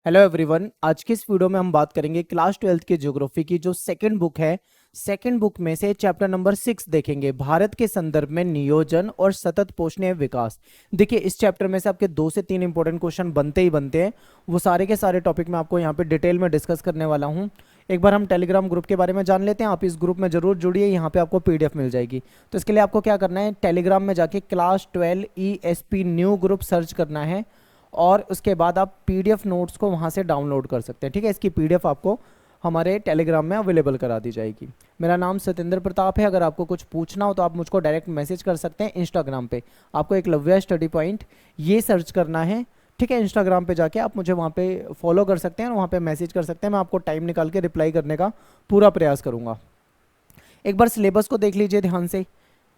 Hello everyone. आज की इस वीडियो में हम बात करेंगे क्लास 12th की ज्योग्राफी की जो सेकंड बुक है। सेकंड बुक में से चैप्टर नंबर 6 देखेंगे, भारत के संदर्भ में नियोजन और सतत पोषणीय विकास। देखिए, इस चैप्टर में से आपके 2 से 3 इंपॉर्टेंट क्वेश्चन बनते ही बनते हैं। वो सारे के सारे टॉपिक मैं आपको यहाँ पे डिटेल में डिस्कस करने वाला हूँ। एक बार हम टेलीग्राम ग्रुप के बारे में जान लेते हैं। आप इस ग्रुप में जरूर जुड़िए, यहाँ पे आपको पीडीएफ मिल जाएगी। तो इसके लिए आपको क्या करना है, टेलीग्राम में जाके class 12 ESP new group search करना है और उसके बाद आप पीडीएफ नोट्स को वहाँ से डाउनलोड कर सकते हैं। ठीक है, इसकी पीडीएफ आपको हमारे टेलीग्राम में अवेलेबल करा दी जाएगी। मेरा नाम सत्येंद्र प्रताप है। अगर आपको कुछ पूछना हो तो आप मुझको डायरेक्ट मैसेज कर सकते हैं इंस्टाग्राम पे। आपको एकलव्य स्टडी पॉइंट ये सर्च करना है। ठीक है, इंस्टाग्राम पे जाके आप मुझे वहाँ पे फॉलो कर सकते हैं और वहाँ पे मैसेज कर सकते हैं। मैं आपको टाइम निकाल के रिप्लाई करने का पूरा प्रयास करूँगा। एक बार सिलेबस को देख लीजिए ध्यान से।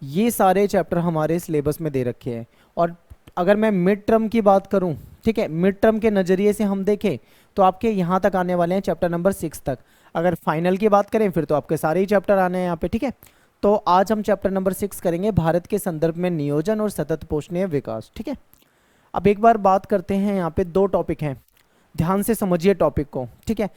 ये सारे चैप्टर हमारे सिलेबस में दे रखे हैं। और अगर मैं मिड टर्म की बात करूं, ठीक है, मिड टर्म के नज़रिए से हम देखें तो आपके यहाँ तक आने वाले हैं चैप्टर नंबर 6 तक। अगर फाइनल की बात करें फिर तो आपके सारे ही चैप्टर आने हैं यहाँ पे। ठीक है, तो आज हम चैप्टर नंबर 6 करेंगे, भारत के संदर्भ में नियोजन और सतत पोषणीय विकास। ठीक है, अब एक बार बात करते हैं। यहाँ पे 2 टॉपिक हैं, ध्यान से समझिए टॉपिक को। ठीक है,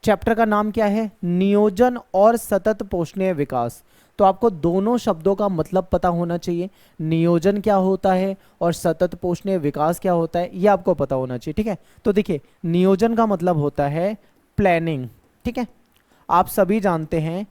चैप्टर का नाम क्या है, नियोजन और सतत पोषणीय विकास। तो आपको दोनों शब्दों का मतलब पता होना चाहिए। नियोजन क्या होता है और सतत पोषणीय विकास क्या होता है, ये आपको पता होना चाहिए। ठीक है, तो देखिए, नियोजन का मतलब होता है प्लानिंग। ठीक है, आप सभी जानते हैं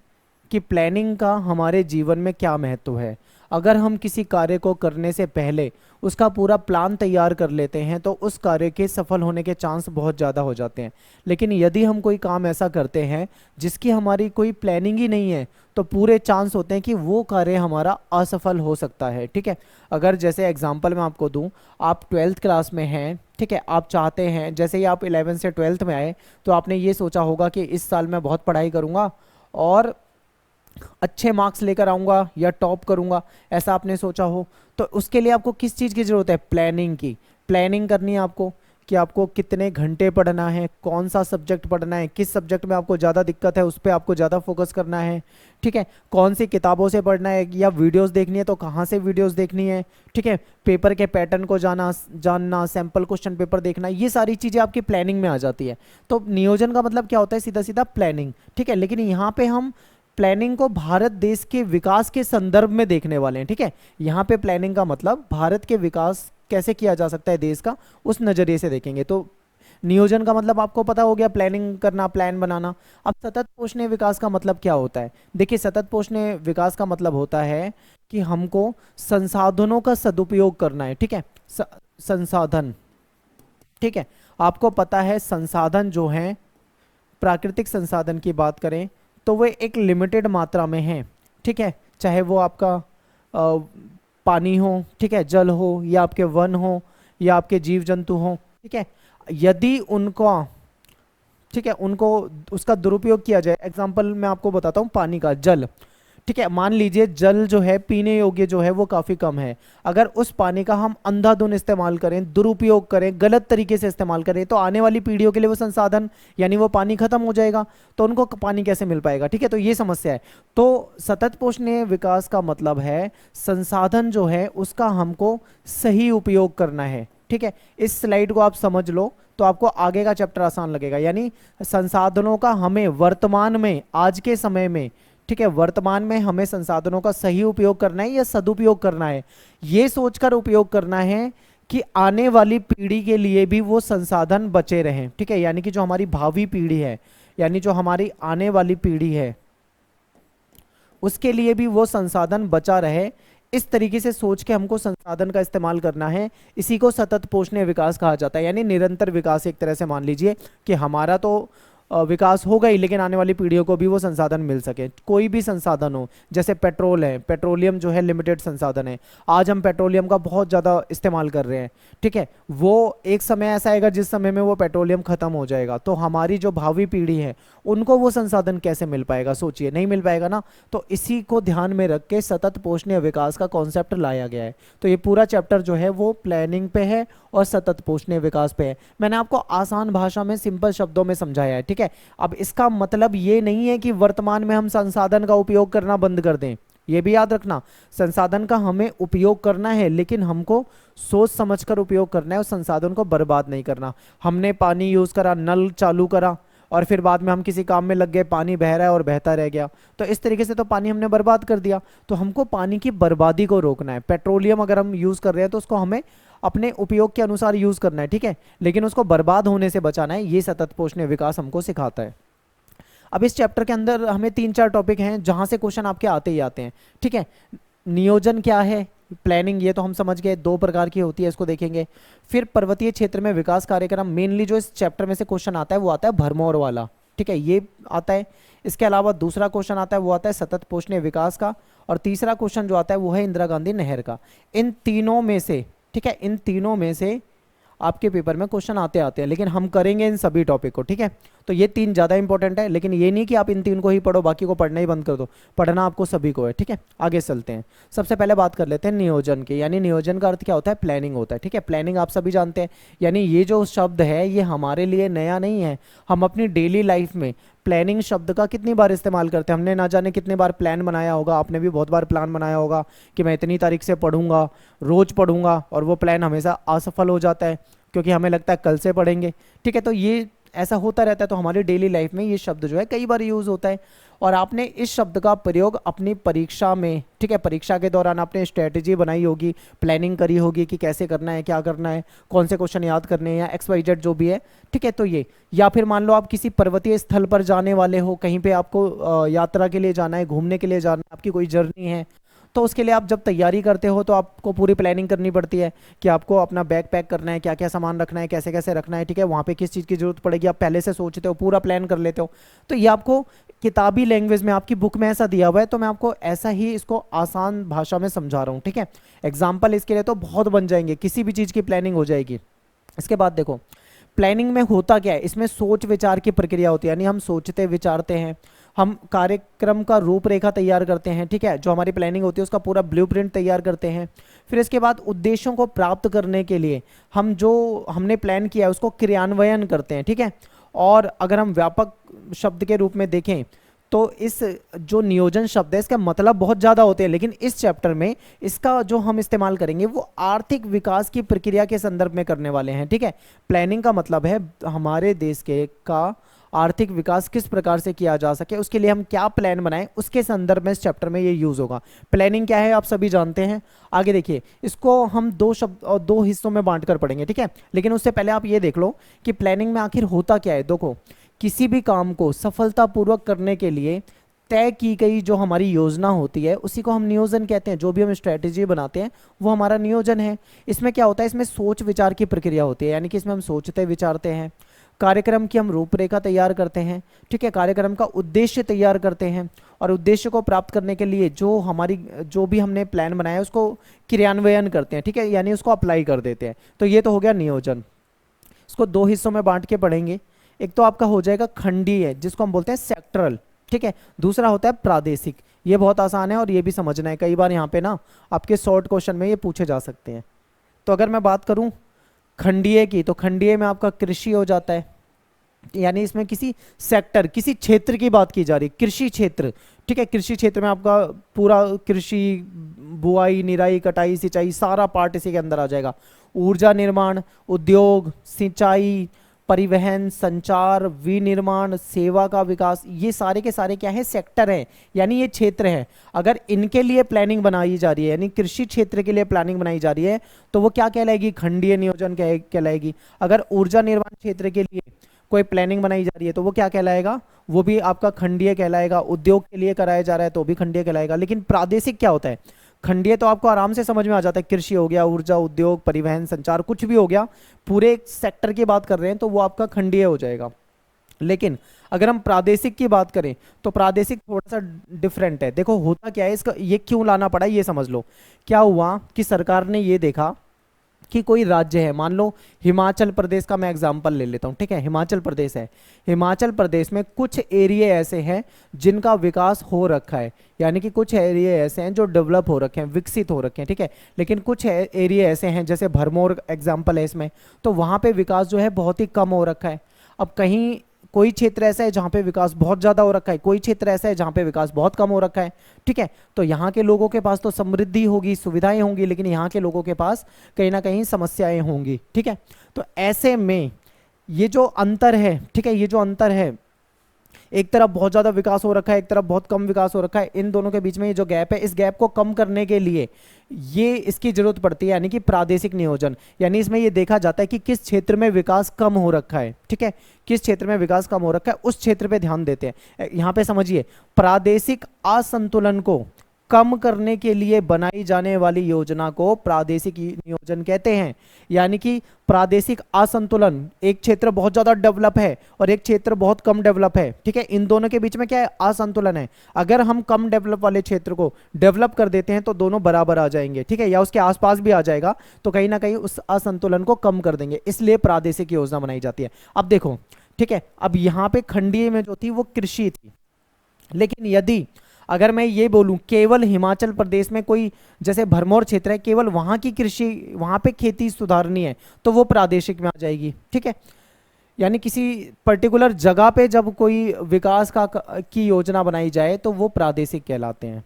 कि प्लानिंग का हमारे जीवन में क्या महत्व है। अगर हम किसी कार्य को करने से पहले उसका पूरा प्लान तैयार कर लेते हैं तो उस कार्य के सफल होने के चांस बहुत ज़्यादा हो जाते हैं। लेकिन यदि हम कोई काम ऐसा करते हैं जिसकी हमारी कोई प्लानिंग ही नहीं है तो पूरे चांस होते हैं कि वो कार्य हमारा असफल हो सकता है। ठीक है, अगर जैसे एग्जांपल मैं आपको दूं, आप 12th क्लास में हैं। ठीक है, आप चाहते हैं जैसे ही आप 11 से 12th में आए तो आपने ये सोचा होगा कि इस साल मैं बहुत पढ़ाई करूँगा और अच्छे मार्क्स लेकर आऊँगा या टॉप करूँगा, ऐसा आपने सोचा हो। तो उसके लिए आपको किस चीज़ की ज़रूरत है, प्लानिंग की। प्लानिंग करनी है आपको कि आपको कितने घंटे पढ़ना है, कौन सा सब्जेक्ट पढ़ना है, किस सब्जेक्ट में आपको ज़्यादा दिक्कत है उस पर आपको ज़्यादा फोकस करना है। ठीक है, कौन सी किताबों से पढ़ना है या वीडियोस देखनी है तो कहाँ से वीडियोस देखनी है। ठीक है, पेपर के पैटर्न को जानना, सैम्पल क्वेश्चन पेपर देखना, ये सारी चीज़ें आपकी प्लानिंग में आ जाती है। तो नियोजन का मतलब क्या होता है, सीधा सीधा प्लानिंग। ठीक है, लेकिन यहाँ पे हम प्लानिंग को भारत देश के विकास के संदर्भ में देखने वाले हैं। ठीक है, यहाँ पे प्लानिंग का मतलब भारत के विकास कैसे किया जा सकता है देश का, उस नज़रिए से देखेंगे। तो नियोजन का मतलब आपको पता हो गया, प्लानिंग करना, प्लान बनाना। अब सतत पोषणीय विकास का मतलब क्या होता है। देखिए, सतत पोषणीय विकास का मतलब होता है कि हमको संसाधनों का सदुपयोग करना है। ठीक है, संसाधन। ठीक है, आपको पता है संसाधन जो हैं, प्राकृतिक संसाधन की बात करें तो वे एक लिमिटेड मात्रा में हैं। ठीक है, चाहे वो आपका पानी हो, ठीक है, जल हो, या आपके वन हो, या आपके जीव जंतु हो। ठीक है, यदि उनको, ठीक है, उनको उसका दुरुपयोग किया जाए, एग्जांपल मैं आपको बताता हूँ, पानी का, जल। ठीक है, मान लीजिए जल जो है पीने योग्य जो है वो काफ़ी कम है। अगर उस पानी का हम अंधाधुंध इस्तेमाल करें, दुरुपयोग करें, गलत तरीके से इस्तेमाल करें तो आने वाली पीढ़ियों के लिए वो संसाधन यानी वो पानी खत्म हो जाएगा। तो उनको पानी कैसे मिल पाएगा। ठीक है, तो ये समस्या है। तो सतत पोषणीय विकास का मतलब है संसाधन जो है उसका हमको सही उपयोग करना है। ठीक है, इस स्लाइड को आप समझ लो तो आपको आगे का चैप्टर आसान लगेगा। यानी संसाधनों का हमें वर्तमान में, आज के समय में, ठीक है, वर्तमान में हमें संसाधनों का सही उपयोग करना है या सदुपयोग करना है, ये सोचकर उपयोग करना है कि आने वाली पीढ़ी के लिए भी वो संसाधन बचे रहें। ठीक है, यानी कि जो हमारी भावी पीढ़ी है, यानी जो हमारी आने वाली पीढ़ी है, उसके लिए भी वो संसाधन बचा रहे। इस तरीके से सोच के हमको संसाधन का इस्तेमाल करना है। इसी को सतत पोषणीय विकास कहा जाता है, यानी निरंतर विकास। एक तरह से मान लीजिए कि हमारा तो विकास होगा ही, लेकिन आने वाली पीढ़ियों को भी वो संसाधन मिल सके। कोई भी संसाधन हो, जैसे पेट्रोल है, पेट्रोलियम जो है लिमिटेड संसाधन है। आज हम पेट्रोलियम का बहुत ज़्यादा इस्तेमाल कर रहे हैं। ठीक है, वो एक समय ऐसा आएगा जिस समय में वो पेट्रोलियम ख़त्म हो जाएगा। तो हमारी जो भावी पीढ़ी है उनको वो संसाधन कैसे मिल पाएगा, सोचिए, नहीं मिल पाएगा ना। तो इसी को ध्यान में रख के सतत पोषणीय विकास का कॉन्सेप्ट लाया गया है। तो ये पूरा चैप्टर जो है वो प्लानिंग पे है और सतत पोषणीय विकास पे है। मैंने आपको आसान भाषा में, सिंपल शब्दों में समझाया है। ठीक है, अब इसका मतलब ये नहीं है कि वर्तमान में हम संसाधन का उपयोग करना बंद कर दें। ये भी याद रखना, संसाधन का हमें उपयोग करना है लेकिन हमको सोच समझकर उपयोग करना है, उस संसाधन को बर्बाद नहीं करना। हमने पानी यूज करा, नल चालू करा और फिर बाद में हम किसी काम में लग गए, पानी बह रहा है और बहता रह गया, तो इस तरीके से तो पानी हमने बर्बाद कर दिया। तो हमको पानी की बर्बादी को रोकना है। पेट्रोलियम अगर हम यूज कर रहे हैं तो उसको हमें अपने उपयोग के अनुसार यूज करना है, ठीक है, लेकिन उसको बर्बाद होने से बचाना है। ये सतत पोषणीय विकास हमको सिखाता है। अब इस चैप्टर के अंदर हमें 3-4 टॉपिक हैं जहां से क्वेश्चन आपके आते ही आते हैं, ठीक है। नियोजन क्या है, प्लानिंग, ये तो हम समझ गए, 2 प्रकार की होती है, इसको देखेंगे। फिर पर्वतीय क्षेत्र में विकास कार्यक्रम, मेनली जो इस चैप्टर में से क्वेश्चन आता है वो आता है भरमौर वाला, ठीक है, ये आता है। इसके अलावा दूसरा क्वेश्चन आता है वो आता है सतत पोषणीय विकास का, और तीसरा क्वेश्चन जो आता है वो है इंदिरा गांधी नहर का। इन तीनों में से, ठीक है, इन तीनों में से आपके पेपर में क्वेश्चन आते हैं, लेकिन हम करेंगे इन सभी टॉपिक को, ठीक है। तो ये 3 ज़्यादा इंपॉर्टेंट है, लेकिन ये नहीं कि आप इन 3 को ही पढ़ो, बाकी को पढ़ना ही बंद कर दो, पढ़ना आपको सभी को है, ठीक है। आगे चलते हैं। सबसे पहले बात कर लेते हैं नियोजन की, यानी नियोजन का अर्थ क्या होता है, प्लानिंग होता है, ठीक है। प्लानिंग आप सभी जानते हैं, यानी ये जो शब्द है ये हमारे लिए नया नहीं है। हम अपनी डेली लाइफ में प्लानिंग शब्द का कितनी बार इस्तेमाल करते हैं, हमने ना जाने कितने बार प्लान बनाया होगा, आपने भी बहुत बार प्लान बनाया होगा कि मैं इतनी तारीख से पढ़ूंगा, रोज पढ़ूंगा, और वो प्लान हमेशा असफल हो जाता है क्योंकि हमें लगता है कल से पढ़ेंगे, ठीक है। तो ये ऐसा होता रहता है। तो हमारी डेली लाइफ में ये शब्द जो है कई बार यूज होता है, और आपने इस शब्द का प्रयोग अपनी परीक्षा में, ठीक है, परीक्षा के दौरान आपने स्ट्रेटेजी बनाई होगी, प्लानिंग करी होगी कि कैसे करना है, क्या करना है, कौन से क्वेश्चन याद करने हैं, या XYZ जो भी है, ठीक है। तो ये, या फिर मान लो आप किसी पर्वतीय स्थल पर जाने वाले हो, कहीं पे आपको यात्रा के लिए जाना है, घूमने के लिए जाना है, आपकी कोई जर्नी है, तो उसके लिए आप जब तैयारी करते हो तो आपको पूरी प्लानिंग करनी पड़ती है कि आपको अपना बैग पैक करना है, क्या क्या सामान रखना है, कैसे कैसे रखना है, ठीक है, वहाँ पे किस चीज़ की जरूरत पड़ेगी, आप पहले से सोचते हो, पूरा प्लान कर लेते हो। तो ये आपको किताबी लैंग्वेज में आपकी बुक में ऐसा दिया हुआ है, तो मैं आपको ऐसा ही इसको आसान भाषा में समझा रहा हूँ, ठीक है। एग्जाम्पल इसके लिए तो बहुत बन जाएंगे, किसी भी चीज़ की प्लानिंग हो जाएगी। इसके बाद देखो प्लानिंग में होता क्या है, इसमें सोच विचार की प्रक्रिया होती है, यानी हम सोचते विचारते हैं, हम कार्यक्रम का रूपरेखा तैयार करते हैं, ठीक है, जो हमारी प्लानिंग होती है उसका पूरा ब्लूप्रिंट तैयार करते हैं। फिर इसके बाद उद्देश्यों को प्राप्त करने के लिए हम जो हमने प्लान किया है उसको क्रियान्वयन करते हैं, ठीक है। और अगर हम व्यापक शब्द के रूप में देखें तो इस जो नियोजन शब्द है इसका मतलब बहुत ज़्यादा होते हैं, लेकिन इस चैप्टर में इसका जो हम इस्तेमाल करेंगे वो आर्थिक विकास की प्रक्रिया के संदर्भ में करने वाले हैं, ठीक है। प्लानिंग का मतलब है हमारे देश के का आर्थिक विकास किस प्रकार से किया जा सके, उसके लिए हम क्या प्लान बनाएं, उसके संदर्भ में इस चैप्टर में ये यूज होगा। प्लानिंग क्या है आप सभी जानते हैं। आगे देखिए, इसको हम 2 शब्द और 2 हिस्सों में बांट कर पढ़ेंगे, ठीक है। लेकिन उससे पहले आप ये देख लो कि प्लानिंग में आखिर होता क्या है। देखो, किसी भी काम को सफलतापूर्वक करने के लिए तय की गई जो हमारी योजना होती है उसी को हम नियोजन कहते हैं। जो भी हम स्ट्रेटेजी बनाते हैं वो हमारा नियोजन है। इसमें क्या होता है, इसमें सोच विचार की प्रक्रिया होती है, यानी कि इसमें हम सोचते विचारते हैं, कार्यक्रम की हम रूपरेखा तैयार करते हैं, ठीक है, कार्यक्रम का उद्देश्य तैयार करते हैं, और उद्देश्य को प्राप्त करने के लिए जो भी हमने प्लान बनाया है उसको क्रियान्वयन करते हैं, ठीक है, यानी उसको अप्लाई कर देते हैं। तो ये तो हो गया नियोजन। इसको 2 हिस्सों में बांट के पढ़ेंगे। एक तो आपका हो जाएगा खंडीय, जिसको हम बोलते हैं सेक्टरल, ठीक है। दूसरा होता है प्रादेशिक। ये बहुत आसान है और ये भी समझना है, कई बार यहाँ पे ना आपके शॉर्ट क्वेश्चन में ये पूछे जा सकते हैं। तो अगर मैं बात करूँ खंडीय की, तो खंडीय में आपका कृषि हो जाता है, यानी इसमें किसी सेक्टर, किसी क्षेत्र की बात की जा रही है, कृषि क्षेत्र, ठीक है। कृषि क्षेत्र में आपका पूरा कृषि, बुआई, निराई, कटाई, सिंचाई, सारा पार्ट इसी के अंदर आ जाएगा। ऊर्जा निर्माण, उद्योग, सिंचाई, परिवहन, संचार, विनिर्माण, सेवा का विकास, ये सारे के सारे क्या है, सेक्टर हैं, यानी ये क्षेत्र हैं। अगर इनके लिए प्लानिंग बनाई जा रही है, यानी कृषि क्षेत्र के लिए प्लानिंग बनाई जा रही है, तो वो क्या कहलाएगी, खंडीय नियोजन कहलाएगी। अगर ऊर्जा निर्माण क्षेत्र के लिए कोई प्लानिंग बनाई जा रही है तो वो क्या कहलाएगा, वो भी आपका खंडीय कहलाएगा। उद्योग के लिए कराया जा रहा है तो भी खंडीय कहलाएगा। लेकिन प्रादेशिक क्या होता है, खंडीय तो आपको आराम से समझ में आ जाता है, कृषि हो गया, ऊर्जा, उद्योग, परिवहन, संचार, कुछ भी हो गया, पूरे सेक्टर की बात कर रहे हैं तो वो आपका खंडीय हो जाएगा। लेकिन अगर हम प्रादेशिक की बात करें तो प्रादेशिक थोड़ा सा डिफरेंट है। देखो होता क्या है, इसका ये क्यों लाना पड़ा ये समझ लो। क्या हुआ कि सरकार ने ये देखा कि कोई राज्य है, मान लो हिमाचल प्रदेश का मैं एग्जांपल ले लेता हूँ, ठीक है, हिमाचल प्रदेश है। हिमाचल प्रदेश में कुछ एरिया ऐसे हैं जिनका विकास हो रखा है, यानी कि कुछ एरिया ऐसे हैं जो डेवलप हो रखे हैं, विकसित हो रखे हैं, ठीक है। लेकिन कुछ एरिया ऐसे हैं, जैसे भरमौर एग्जाम्पल है इसमें, तो वहाँ पे विकास जो है बहुत ही कम हो रखा है। अब कहीं कोई क्षेत्र ऐसा है जहाँ पे विकास बहुत ज़्यादा हो रखा है, कोई क्षेत्र ऐसा है जहाँ पे विकास बहुत कम हो रखा है। ठीक है, तो यहाँ के लोगों के पास तो समृद्धि होगी, सुविधाएं होंगी, लेकिन यहाँ के लोगों के पास कहीं ना कहीं समस्याएं होंगी। ठीक है, तो ऐसे में ये जो अंतर है, ठीक है, ये जो अंतर है, एक तरफ बहुत ज़्यादा विकास हो रखा है, एक तरफ बहुत कम विकास हो रखा है, इन दोनों के बीच में ये जो गैप है, इस गैप को कम करने के लिए ये इसकी जरूरत पड़ती है, यानी कि प्रादेशिक नियोजन। यानी इसमें ये देखा जाता है कि किस क्षेत्र में विकास कम हो रखा है, ठीक है, किस क्षेत्र में विकास कम हो रखा है, उस क्षेत्र पे ध्यान देते हैं। यहाँ पे समझिए, प्रादेशिक असंतुलन को कम करने के लिए बनाई जाने वाली योजना को प्रादेशिक नियोजन कहते हैं। यानी कि प्रादेशिक असंतुलन, एक क्षेत्र बहुत ज्यादा डेवलप है और एक क्षेत्र बहुत कम डेवलप है, ठीक है, इन दोनों के बीच में क्या है, असंतुलन है। अगर हम कम डेवलप वाले क्षेत्र को डेवलप कर देते हैं तो दोनों बराबर आ जाएंगे, ठीक है, या उसके आसपास भी आ जाएगा, तो कहीं ना कहीं उस असंतुलन को कम कर देंगे, इसलिए प्रादेशिक योजना बनाई जाती है। अब देखो, ठीक है, अब यहाँ पे खंडीय में जो थी वो कृषि थी, लेकिन यदि अगर मैं ये बोलूं केवल हिमाचल प्रदेश में कोई जैसे भरमौर क्षेत्र है, केवल वहां की कृषि, वहां पे खेती सुधारनी है, तो वो प्रादेशिक में आ जाएगी। ठीक है, यानी किसी पर्टिकुलर जगह पे जब कोई विकास की योजना बनाई जाए तो वो प्रादेशिक कहलाते हैं।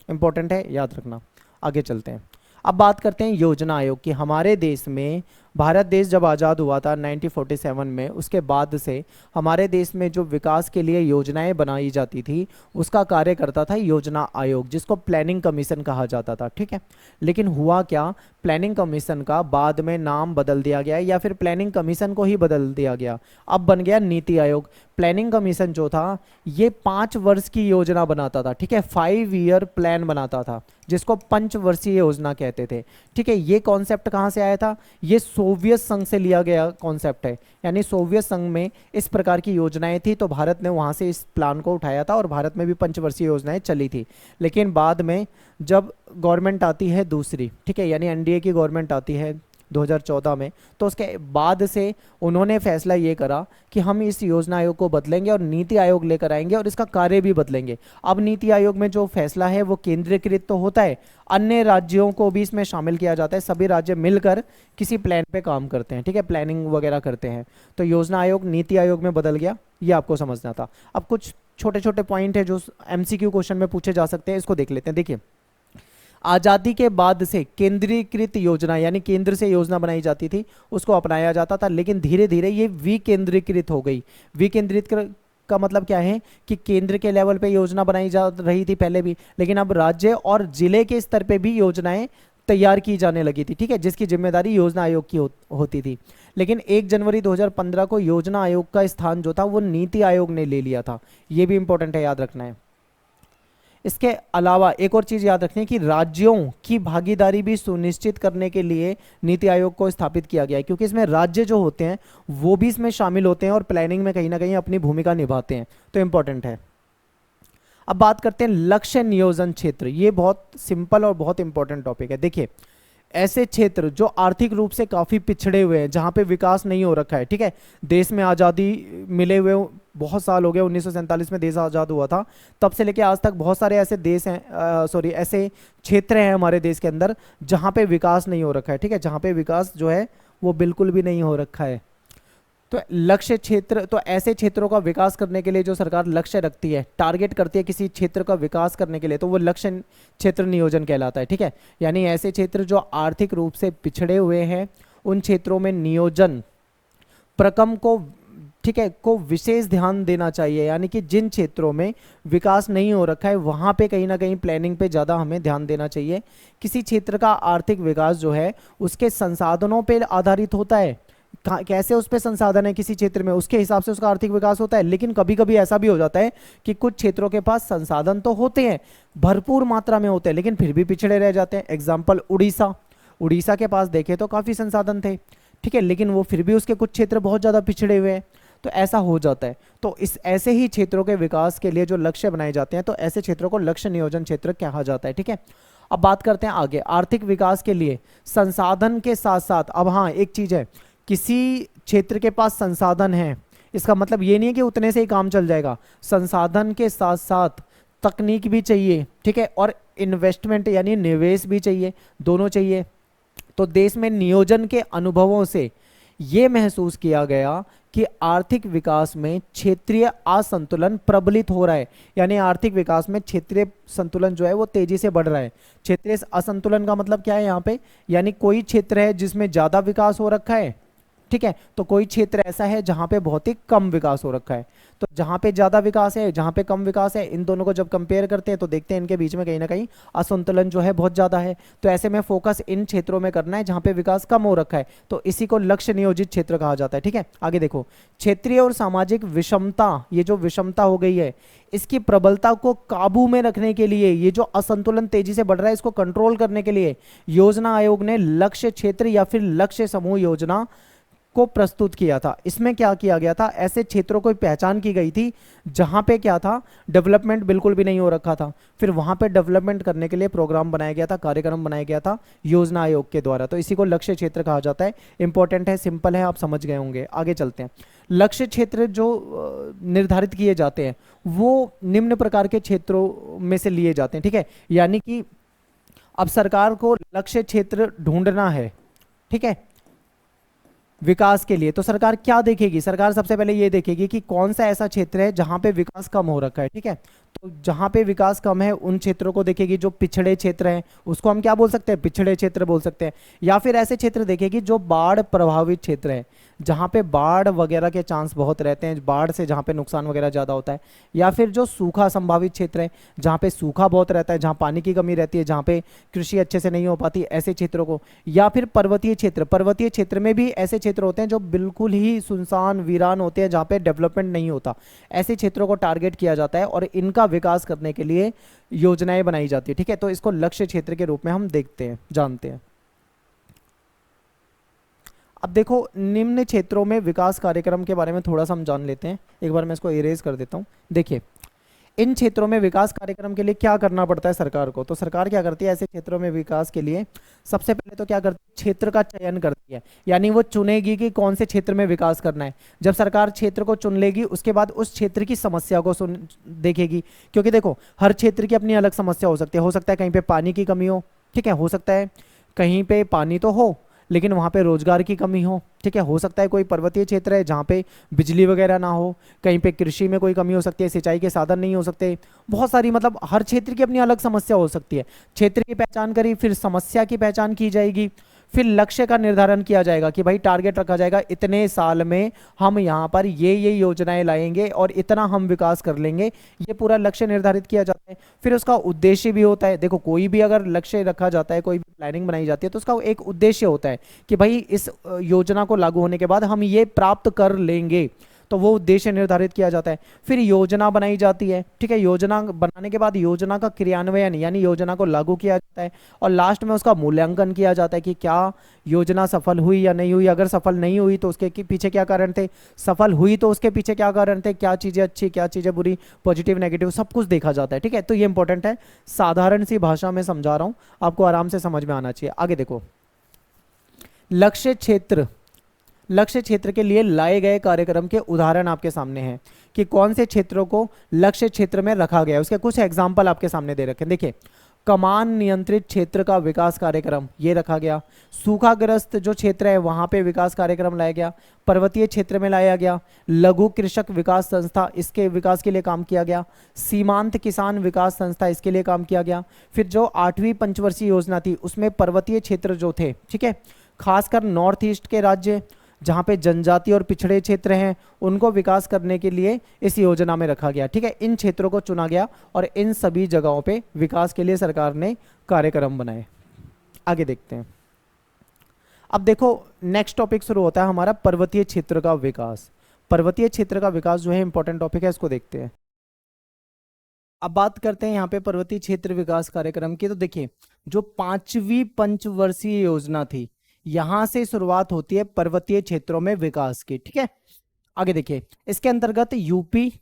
इंपॉर्टेंट है, याद रखना। आगे चलते हैं, अब बात करते हैं योजना आयोग की। हमारे देश में, भारत देश जब आज़ाद हुआ था 1947 में, उसके बाद से हमारे देश में जो विकास के लिए योजनाएं बनाई जाती थी उसका कार्य करता था योजना आयोग, जिसको प्लानिंग कमीशन कहा जाता था। ठीक है, लेकिन हुआ क्या, प्लानिंग कमीशन का बाद में नाम बदल दिया गया, या फिर प्लानिंग कमीशन को ही बदल दिया गया, अब बन गया नीति आयोग। प्लानिंग कमीशन जो था ये 5 वर्ष की योजना बनाता था, ठीक है, 5 ईयर प्लान बनाता था, जिसको पंचवर्षीय योजना कहते थे। ठीक है, ये कॉन्सेप्ट कहाँ से आया था, ये सोवियत संघ से लिया गया कॉन्सेप्ट है, यानी सोवियत संघ में इस प्रकार की योजनाएं थी तो भारत ने वहाँ से इस प्लान को उठाया था और भारत में भी पंचवर्षीय योजनाएं चली थी। लेकिन बाद में जब गवर्नमेंट आती है दूसरी, ठीक है, यानी एनडीए की गवर्नमेंट आती है 2014 में, तो उसके बाद से उन्होंने फैसला ये करा कि हम इस योजना आयोग को बदलेंगे और नीति आयोग लेकर आएंगे और इसका कार्य भी बदलेंगे। अब नीति आयोग में जो फैसला है वो केंद्रीकृत तो होता है, अन्य राज्यों को भी इसमें शामिल किया जाता है, सभी राज्य मिलकर किसी प्लान पे काम करते हैं, ठीक है, प्लानिंग वगैरह करते हैं। तो योजना आयोग नीति आयोग में बदल गया, ये आपको समझना था। अब कुछ छोटे छोटे पॉइंट है जो एमसीक्यू क्वेश्चन में पूछे जा सकते हैं, इसको देख लेते हैं। देखिए, आज़ादी के बाद से केंद्रीकृत योजना, यानी केंद्र से योजना बनाई जाती थी, उसको अपनाया जाता था, लेकिन धीरे धीरे ये विकेंद्रीकृत हो गई। विकेंद्रित का मतलब क्या है कि केंद्र के लेवल पे योजना बनाई जा रही थी पहले भी, लेकिन अब राज्य और जिले के स्तर पे भी योजनाएं तैयार की जाने लगी थी, ठीक है, जिसकी जिम्मेदारी योजना आयोग की होती थी। लेकिन 1 जनवरी 2015 को योजना आयोग का स्थान जो था वो नीति आयोग ने ले लिया था, ये भी इंपॉर्टेंट है, याद रखना है। इसके अलावा एक और चीज याद रखनी है कि राज्यों की भागीदारी भी सुनिश्चित करने के लिए नीति आयोग को स्थापित किया गया है, क्योंकि इसमें राज्य जो होते हैं वो भी इसमें शामिल होते हैं और प्लानिंग में कहीं ना कहीं अपनी भूमिका निभाते हैं, तो इंपॉर्टेंट है। अब बात करते हैं लक्ष्य नियोजन क्षेत्र, ये बहुत सिंपल और बहुत इंपॉर्टेंट टॉपिक है। देखिए, ऐसे क्षेत्र जो आर्थिक रूप से काफी पिछड़े हुए हैं, जहां पे विकास नहीं हो रखा है, ठीक है, देश में आज़ादी मिले हुए बहुत साल हो गए, 1947 में देश आज़ाद हुआ था, तब से लेके आज तक बहुत सारे ऐसे देश हैं, ऐसे क्षेत्र हैं हमारे देश के अंदर जहां पे विकास नहीं हो रखा है, ठीक है, जहां पे विकास जो है वो बिल्कुल भी नहीं हो रखा है। तो लक्ष्य क्षेत्र, तो ऐसे क्षेत्रों का विकास करने के लिए जो सरकार लक्ष्य रखती है, टारगेट करती है किसी क्षेत्र का विकास करने के लिए, तो वो लक्ष्य क्षेत्र नियोजन कहलाता है। ठीक है, यानी ऐसे क्षेत्र जो आर्थिक रूप से पिछड़े हुए हैं उन क्षेत्रों में नियोजन प्रकम को, ठीक है, को विशेष ध्यान देना चाहिए, यानी कि जिन क्षेत्रों में विकास नहीं हो रखा है वहां पे कहीं ना कहीं प्लानिंग पे ज़्यादा हमें ध्यान देना चाहिए। किसी क्षेत्र का आर्थिक विकास जो है उसके संसाधनों पे आधारित होता है, कैसे उस पे संसाधन है किसी क्षेत्र में उसके हिसाब से उसका आर्थिक विकास होता है। लेकिन कभी कभी ऐसा भी हो जाता है कि कुछ क्षेत्रों के पास संसाधन तो होते हैं, भरपूर मात्रा में होते हैं, लेकिन फिर भी पिछड़े रह जाते हैं। एग्जाम्पल उड़ीसा के पास देखे तो काफी संसाधन थे, ठीक है, लेकिन वो फिर भी उसके कुछ क्षेत्र बहुत ज्यादा पिछड़े हुए हैं, तो ऐसा हो जाता है। तो इस ऐसे ही क्षेत्रों के विकास के लिए जो लक्ष्य बनाए जाते हैं तो ऐसे क्षेत्रों को लक्ष्य नियोजन क्षेत्र कहा जाता है। ठीक है, अब बात करते हैं आगे, आर्थिक विकास के लिए संसाधन के साथ साथ, अब हाँ एक चीज है, किसी क्षेत्र के पास संसाधन है इसका मतलब ये नहीं है कि उतने से ही काम चल जाएगा, संसाधन के साथ साथ तकनीक भी चाहिए, ठीक है, और इन्वेस्टमेंट यानी निवेश भी चाहिए, दोनों चाहिए। तो देश में नियोजन के अनुभवों से ये महसूस किया गया कि आर्थिक विकास में क्षेत्रीय असंतुलन प्रबलित हो रहा है, यानी आर्थिक विकास में क्षेत्रीय संतुलन जो है वो तेजी से बढ़ रहा है। क्षेत्रीय असंतुलन का मतलब क्या है यहाँ पे, यानी कोई क्षेत्र है जिसमें ज्यादा विकास हो रखा है, ठीक है, तो कोई क्षेत्र ऐसा है जहां पे बहुत ही कम विकास हो रखा है। तो जहां पे ज्यादा विकास है, जहां पे कम विकास है, इन दोनों को जब कंपेयर करते हैं तो देखते हैं इनके बीच में कहीं ना कहीं असंतुलन जो है बहुत ज्यादा है। तो ऐसे में फोकस इन क्षेत्रों में करना है जहां पे विकास कम हो रखा है, तो इसी को लक्ष्य नियोजित क्षेत्र कहा जाता है। ठीक है, आगे देखो, क्षेत्रीय और सामाजिक विषमता, ये जो विषमता हो गई है, इसकी प्रबलता को काबू में रखने के लिए, ये जो असंतुलन तेजी से बढ़ रहा है इसको कंट्रोल करने के लिए योजना आयोग ने लक्ष्य क्षेत्र या फिर लक्ष्य समूह योजना को प्रस्तुत किया था। इसमें क्या किया गया था, ऐसे क्षेत्रों को पहचान की गई थी जहां पे क्या था, डेवलपमेंट बिल्कुल भी नहीं हो रखा था, फिर वहां पे डेवलपमेंट करने के लिए प्रोग्राम बनाया गया था, कार्यक्रम बनाया गया था योजना आयोग के द्वारा। तो इसी को लक्ष्य क्षेत्र कहा जाता है। इंपॉर्टेंट है, सिंपल है, आप समझ गए होंगे। आगे चलते हैं। लक्ष्य क्षेत्र जो निर्धारित किए जाते हैं वो निम्न प्रकार के क्षेत्रों में से लिए जाते हैं। ठीक है, यानी कि अब सरकार को लक्ष्य क्षेत्र ढूंढना है, ठीक है, विकास के लिए। तो सरकार क्या देखेगी, सरकार सबसे पहले ये देखेगी कि कौन सा ऐसा क्षेत्र है जहां पे विकास कम हो रखा है। ठीक है, तो जहां पे विकास कम है उन क्षेत्रों को देखेगी। जो पिछड़े क्षेत्र हैं उसको हम क्या बोल सकते हैं, पिछड़े क्षेत्र बोल सकते हैं। या फिर ऐसे क्षेत्र देखेगी जो बाढ़ प्रभावित क्षेत्र है, जहां पे बाढ़ वगैरह के चांस बहुत रहते हैं, बाढ़ से जहां पे नुकसान वगैरह ज़्यादा होता है। या फिर जो सूखा संभावित क्षेत्र है, जहां पे सूखा बहुत रहता है, जहां पानी की कमी रहती है, जहां पे कृषि अच्छे से नहीं हो पाती, ऐसे क्षेत्रों को। या फिर पर्वतीय क्षेत्र, पर्वतीय क्षेत्र में भी ऐसे क्षेत्र होते हैं जो बिल्कुल ही सुनसान वीरान होते हैं, जहां पे डेवलपमेंट नहीं होता। ऐसे क्षेत्रों को टारगेट किया जाता है और इनका विकास करने के लिए योजनाएं बनाई जाती है। ठीक है, तो इसको लक्ष्य क्षेत्र के रूप में हम देखते हैं, जानते हैं। अब देखो, निम्न क्षेत्रों में विकास कार्यक्रम के बारे में थोड़ा सा हम जान लेते हैं। एक बार मैं इसको इरेज कर देता हूं। देखिए, इन क्षेत्रों में विकास कार्यक्रम के लिए क्या करना पड़ता है सरकार को। तो सरकार क्या करती है, ऐसे क्षेत्रों में विकास के लिए सबसे पहले तो क्या करती है, क्षेत्र का चयन करती है। यानी वो चुनेगी कि कौन से क्षेत्र में विकास करना है। जब सरकार क्षेत्र को चुन लेगी उसके बाद उस क्षेत्र की समस्या को देखेगी। क्योंकि देखो, हर क्षेत्र की अपनी अलग समस्या हो सकती है। हो सकता है कहीं पे पानी की कमी हो, ठीक है, हो सकता है कहीं पे पानी तो हो लेकिन वहाँ पे रोजगार की कमी हो, ठीक है, हो सकता है कोई पर्वतीय क्षेत्र है जहाँ पे बिजली वगैरह ना हो, कहीं पे कृषि में कोई कमी हो सकती है, सिंचाई के साधन नहीं हो सकते, बहुत सारी, मतलब हर क्षेत्र की अपनी अलग समस्या हो सकती है। क्षेत्र की पहचान करी, फिर समस्या की पहचान की जाएगी, फिर लक्ष्य का निर्धारण किया जाएगा कि भाई टारगेट रखा जाएगा इतने साल में हम यहाँ पर ये योजनाएं लाएंगे और इतना हम विकास कर लेंगे, ये पूरा लक्ष्य निर्धारित किया जाता है। फिर उसका उद्देश्य भी होता है। देखो, कोई भी अगर लक्ष्य रखा जाता है, कोई भी प्लानिंग बनाई जाती है तो उसका एक उद्देश्य होता है कि भाई इस योजना को लागू होने के बाद हम ये प्राप्त कर लेंगे, तो वो उद्देश्य निर्धारित किया जाता है। फिर योजना बनाई जाती है, ठीक है, योजना बनाने के बाद योजना का क्रियान्वयन यानी योजना को लागू किया जाता है और लास्ट में उसका मूल्यांकन किया जाता है कि क्या योजना सफल हुई या नहीं हुई। अगर सफल नहीं हुई तो उसके पीछे क्या कारण थे, सफल हुई तो उसके पीछे क्या कारण थे, क्या चीज़ें अच्छी क्या चीज़ें बुरी, पॉजिटिव नेगेटिव सब कुछ देखा जाता है। ठीक है, तो ये इंपॉर्टेंट है, साधारण सी भाषा में समझा रहा हूँ, आपको आराम से समझ में आना चाहिए। आगे देखो, लक्ष्य क्षेत्र, लक्ष्य क्षेत्र के लिए लाए गए कार्यक्रम के उदाहरण आपके सामने हैं कि कौन से क्षेत्रों को लक्ष्य क्षेत्र में रखा गया है। उसके कुछ एग्जाम्पल आपके सामने दे रखे हैं। देखिए, कमान नियंत्रित क्षेत्र का विकास कार्यक्रम ये रखा गया, सूखाग्रस्त जो क्षेत्र है वहां पे विकास कार्यक्रम लाया गया, पर्वतीय क्षेत्र में लाया गया, लघु कृषक विकास संस्था इसके विकास के लिए काम किया गया, सीमांत किसान विकास संस्था इसके लिए काम किया गया। फिर जो 8वीं पंचवर्षीय योजना थी उसमें पर्वतीय क्षेत्र जो थे, ठीक है, खासकर नॉर्थ ईस्ट के राज्य जहां पे जनजाति और पिछड़े क्षेत्र हैं उनको विकास करने के लिए इस योजना में रखा गया। ठीक है, इन क्षेत्रों को चुना गया और इन सभी जगहों पे विकास के लिए सरकार ने कार्यक्रम बनाए। आगे देखते हैं। अब देखो, नेक्स्ट टॉपिक शुरू होता है हमारा पर्वतीय क्षेत्र का विकास। पर्वतीय क्षेत्र का विकास जो है इंपॉर्टेंट टॉपिक है, इसको देखते हैं। अब बात करते हैं यहाँ पे पर्वतीय क्षेत्र विकास कार्यक्रम की। तो देखिए, जो 5वीं पंचवर्षीय योजना थी यहां से शुरुआत होती है पर्वतीय क्षेत्रों में विकास की। ठीक है, आगे देखिए, इसके अंतर्गत यूपी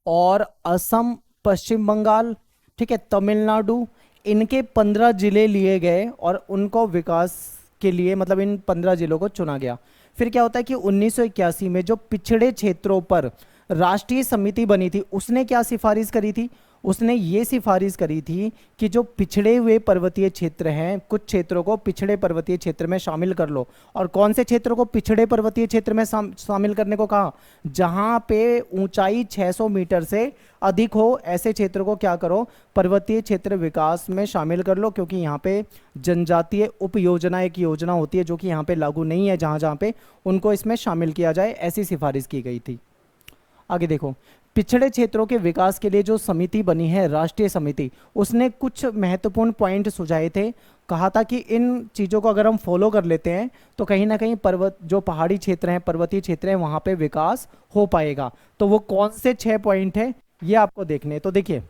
और असम, पश्चिम बंगाल, ठीक है, तमिलनाडु, इनके 15 जिले लिए गए और उनको विकास के लिए, मतलब इन 15 जिलों को चुना गया। फिर क्या होता है कि 1981 में जो पिछड़े क्षेत्रों पर राष्ट्रीय समिति बनी थी उसने क्या सिफारिश करी थी, उसने ये सिफारिश करी थी कि जो पिछड़े हुए पर्वतीय क्षेत्र हैं, कुछ क्षेत्रों को पिछड़े पर्वतीय क्षेत्र में शामिल कर लो। और कौन से क्षेत्रों को पिछड़े पर्वतीय क्षेत्र में शामिल करने को कहा? जहां पे ऊंचाई 600 मीटर से अधिक हो, ऐसे क्षेत्र को क्या करो, पर्वतीय क्षेत्र विकास में शामिल कर लो, क्योंकि यहाँ पे जनजातीय उप योजना एक योजना होती है जो कि यहाँ पे लागू नहीं है, जहाँ जहाँ पे उनको इसमें शामिल किया जाए, ऐसी सिफारिश की गई थी। आगे देखो, पिछड़े क्षेत्रों के विकास के लिए जो समिति बनी है, राष्ट्रीय समिति, उसने कुछ महत्वपूर्ण पॉइंट सुझाए थे। कहा था कि इन चीज़ों को अगर हम फॉलो कर लेते हैं तो कहीं ना कहीं पर्वत जो पहाड़ी क्षेत्र हैं, पर्वतीय क्षेत्र हैं, वहाँ पे विकास हो पाएगा। तो वो कौन से 6 पॉइंट है ये आपको देखने। तो देखिए,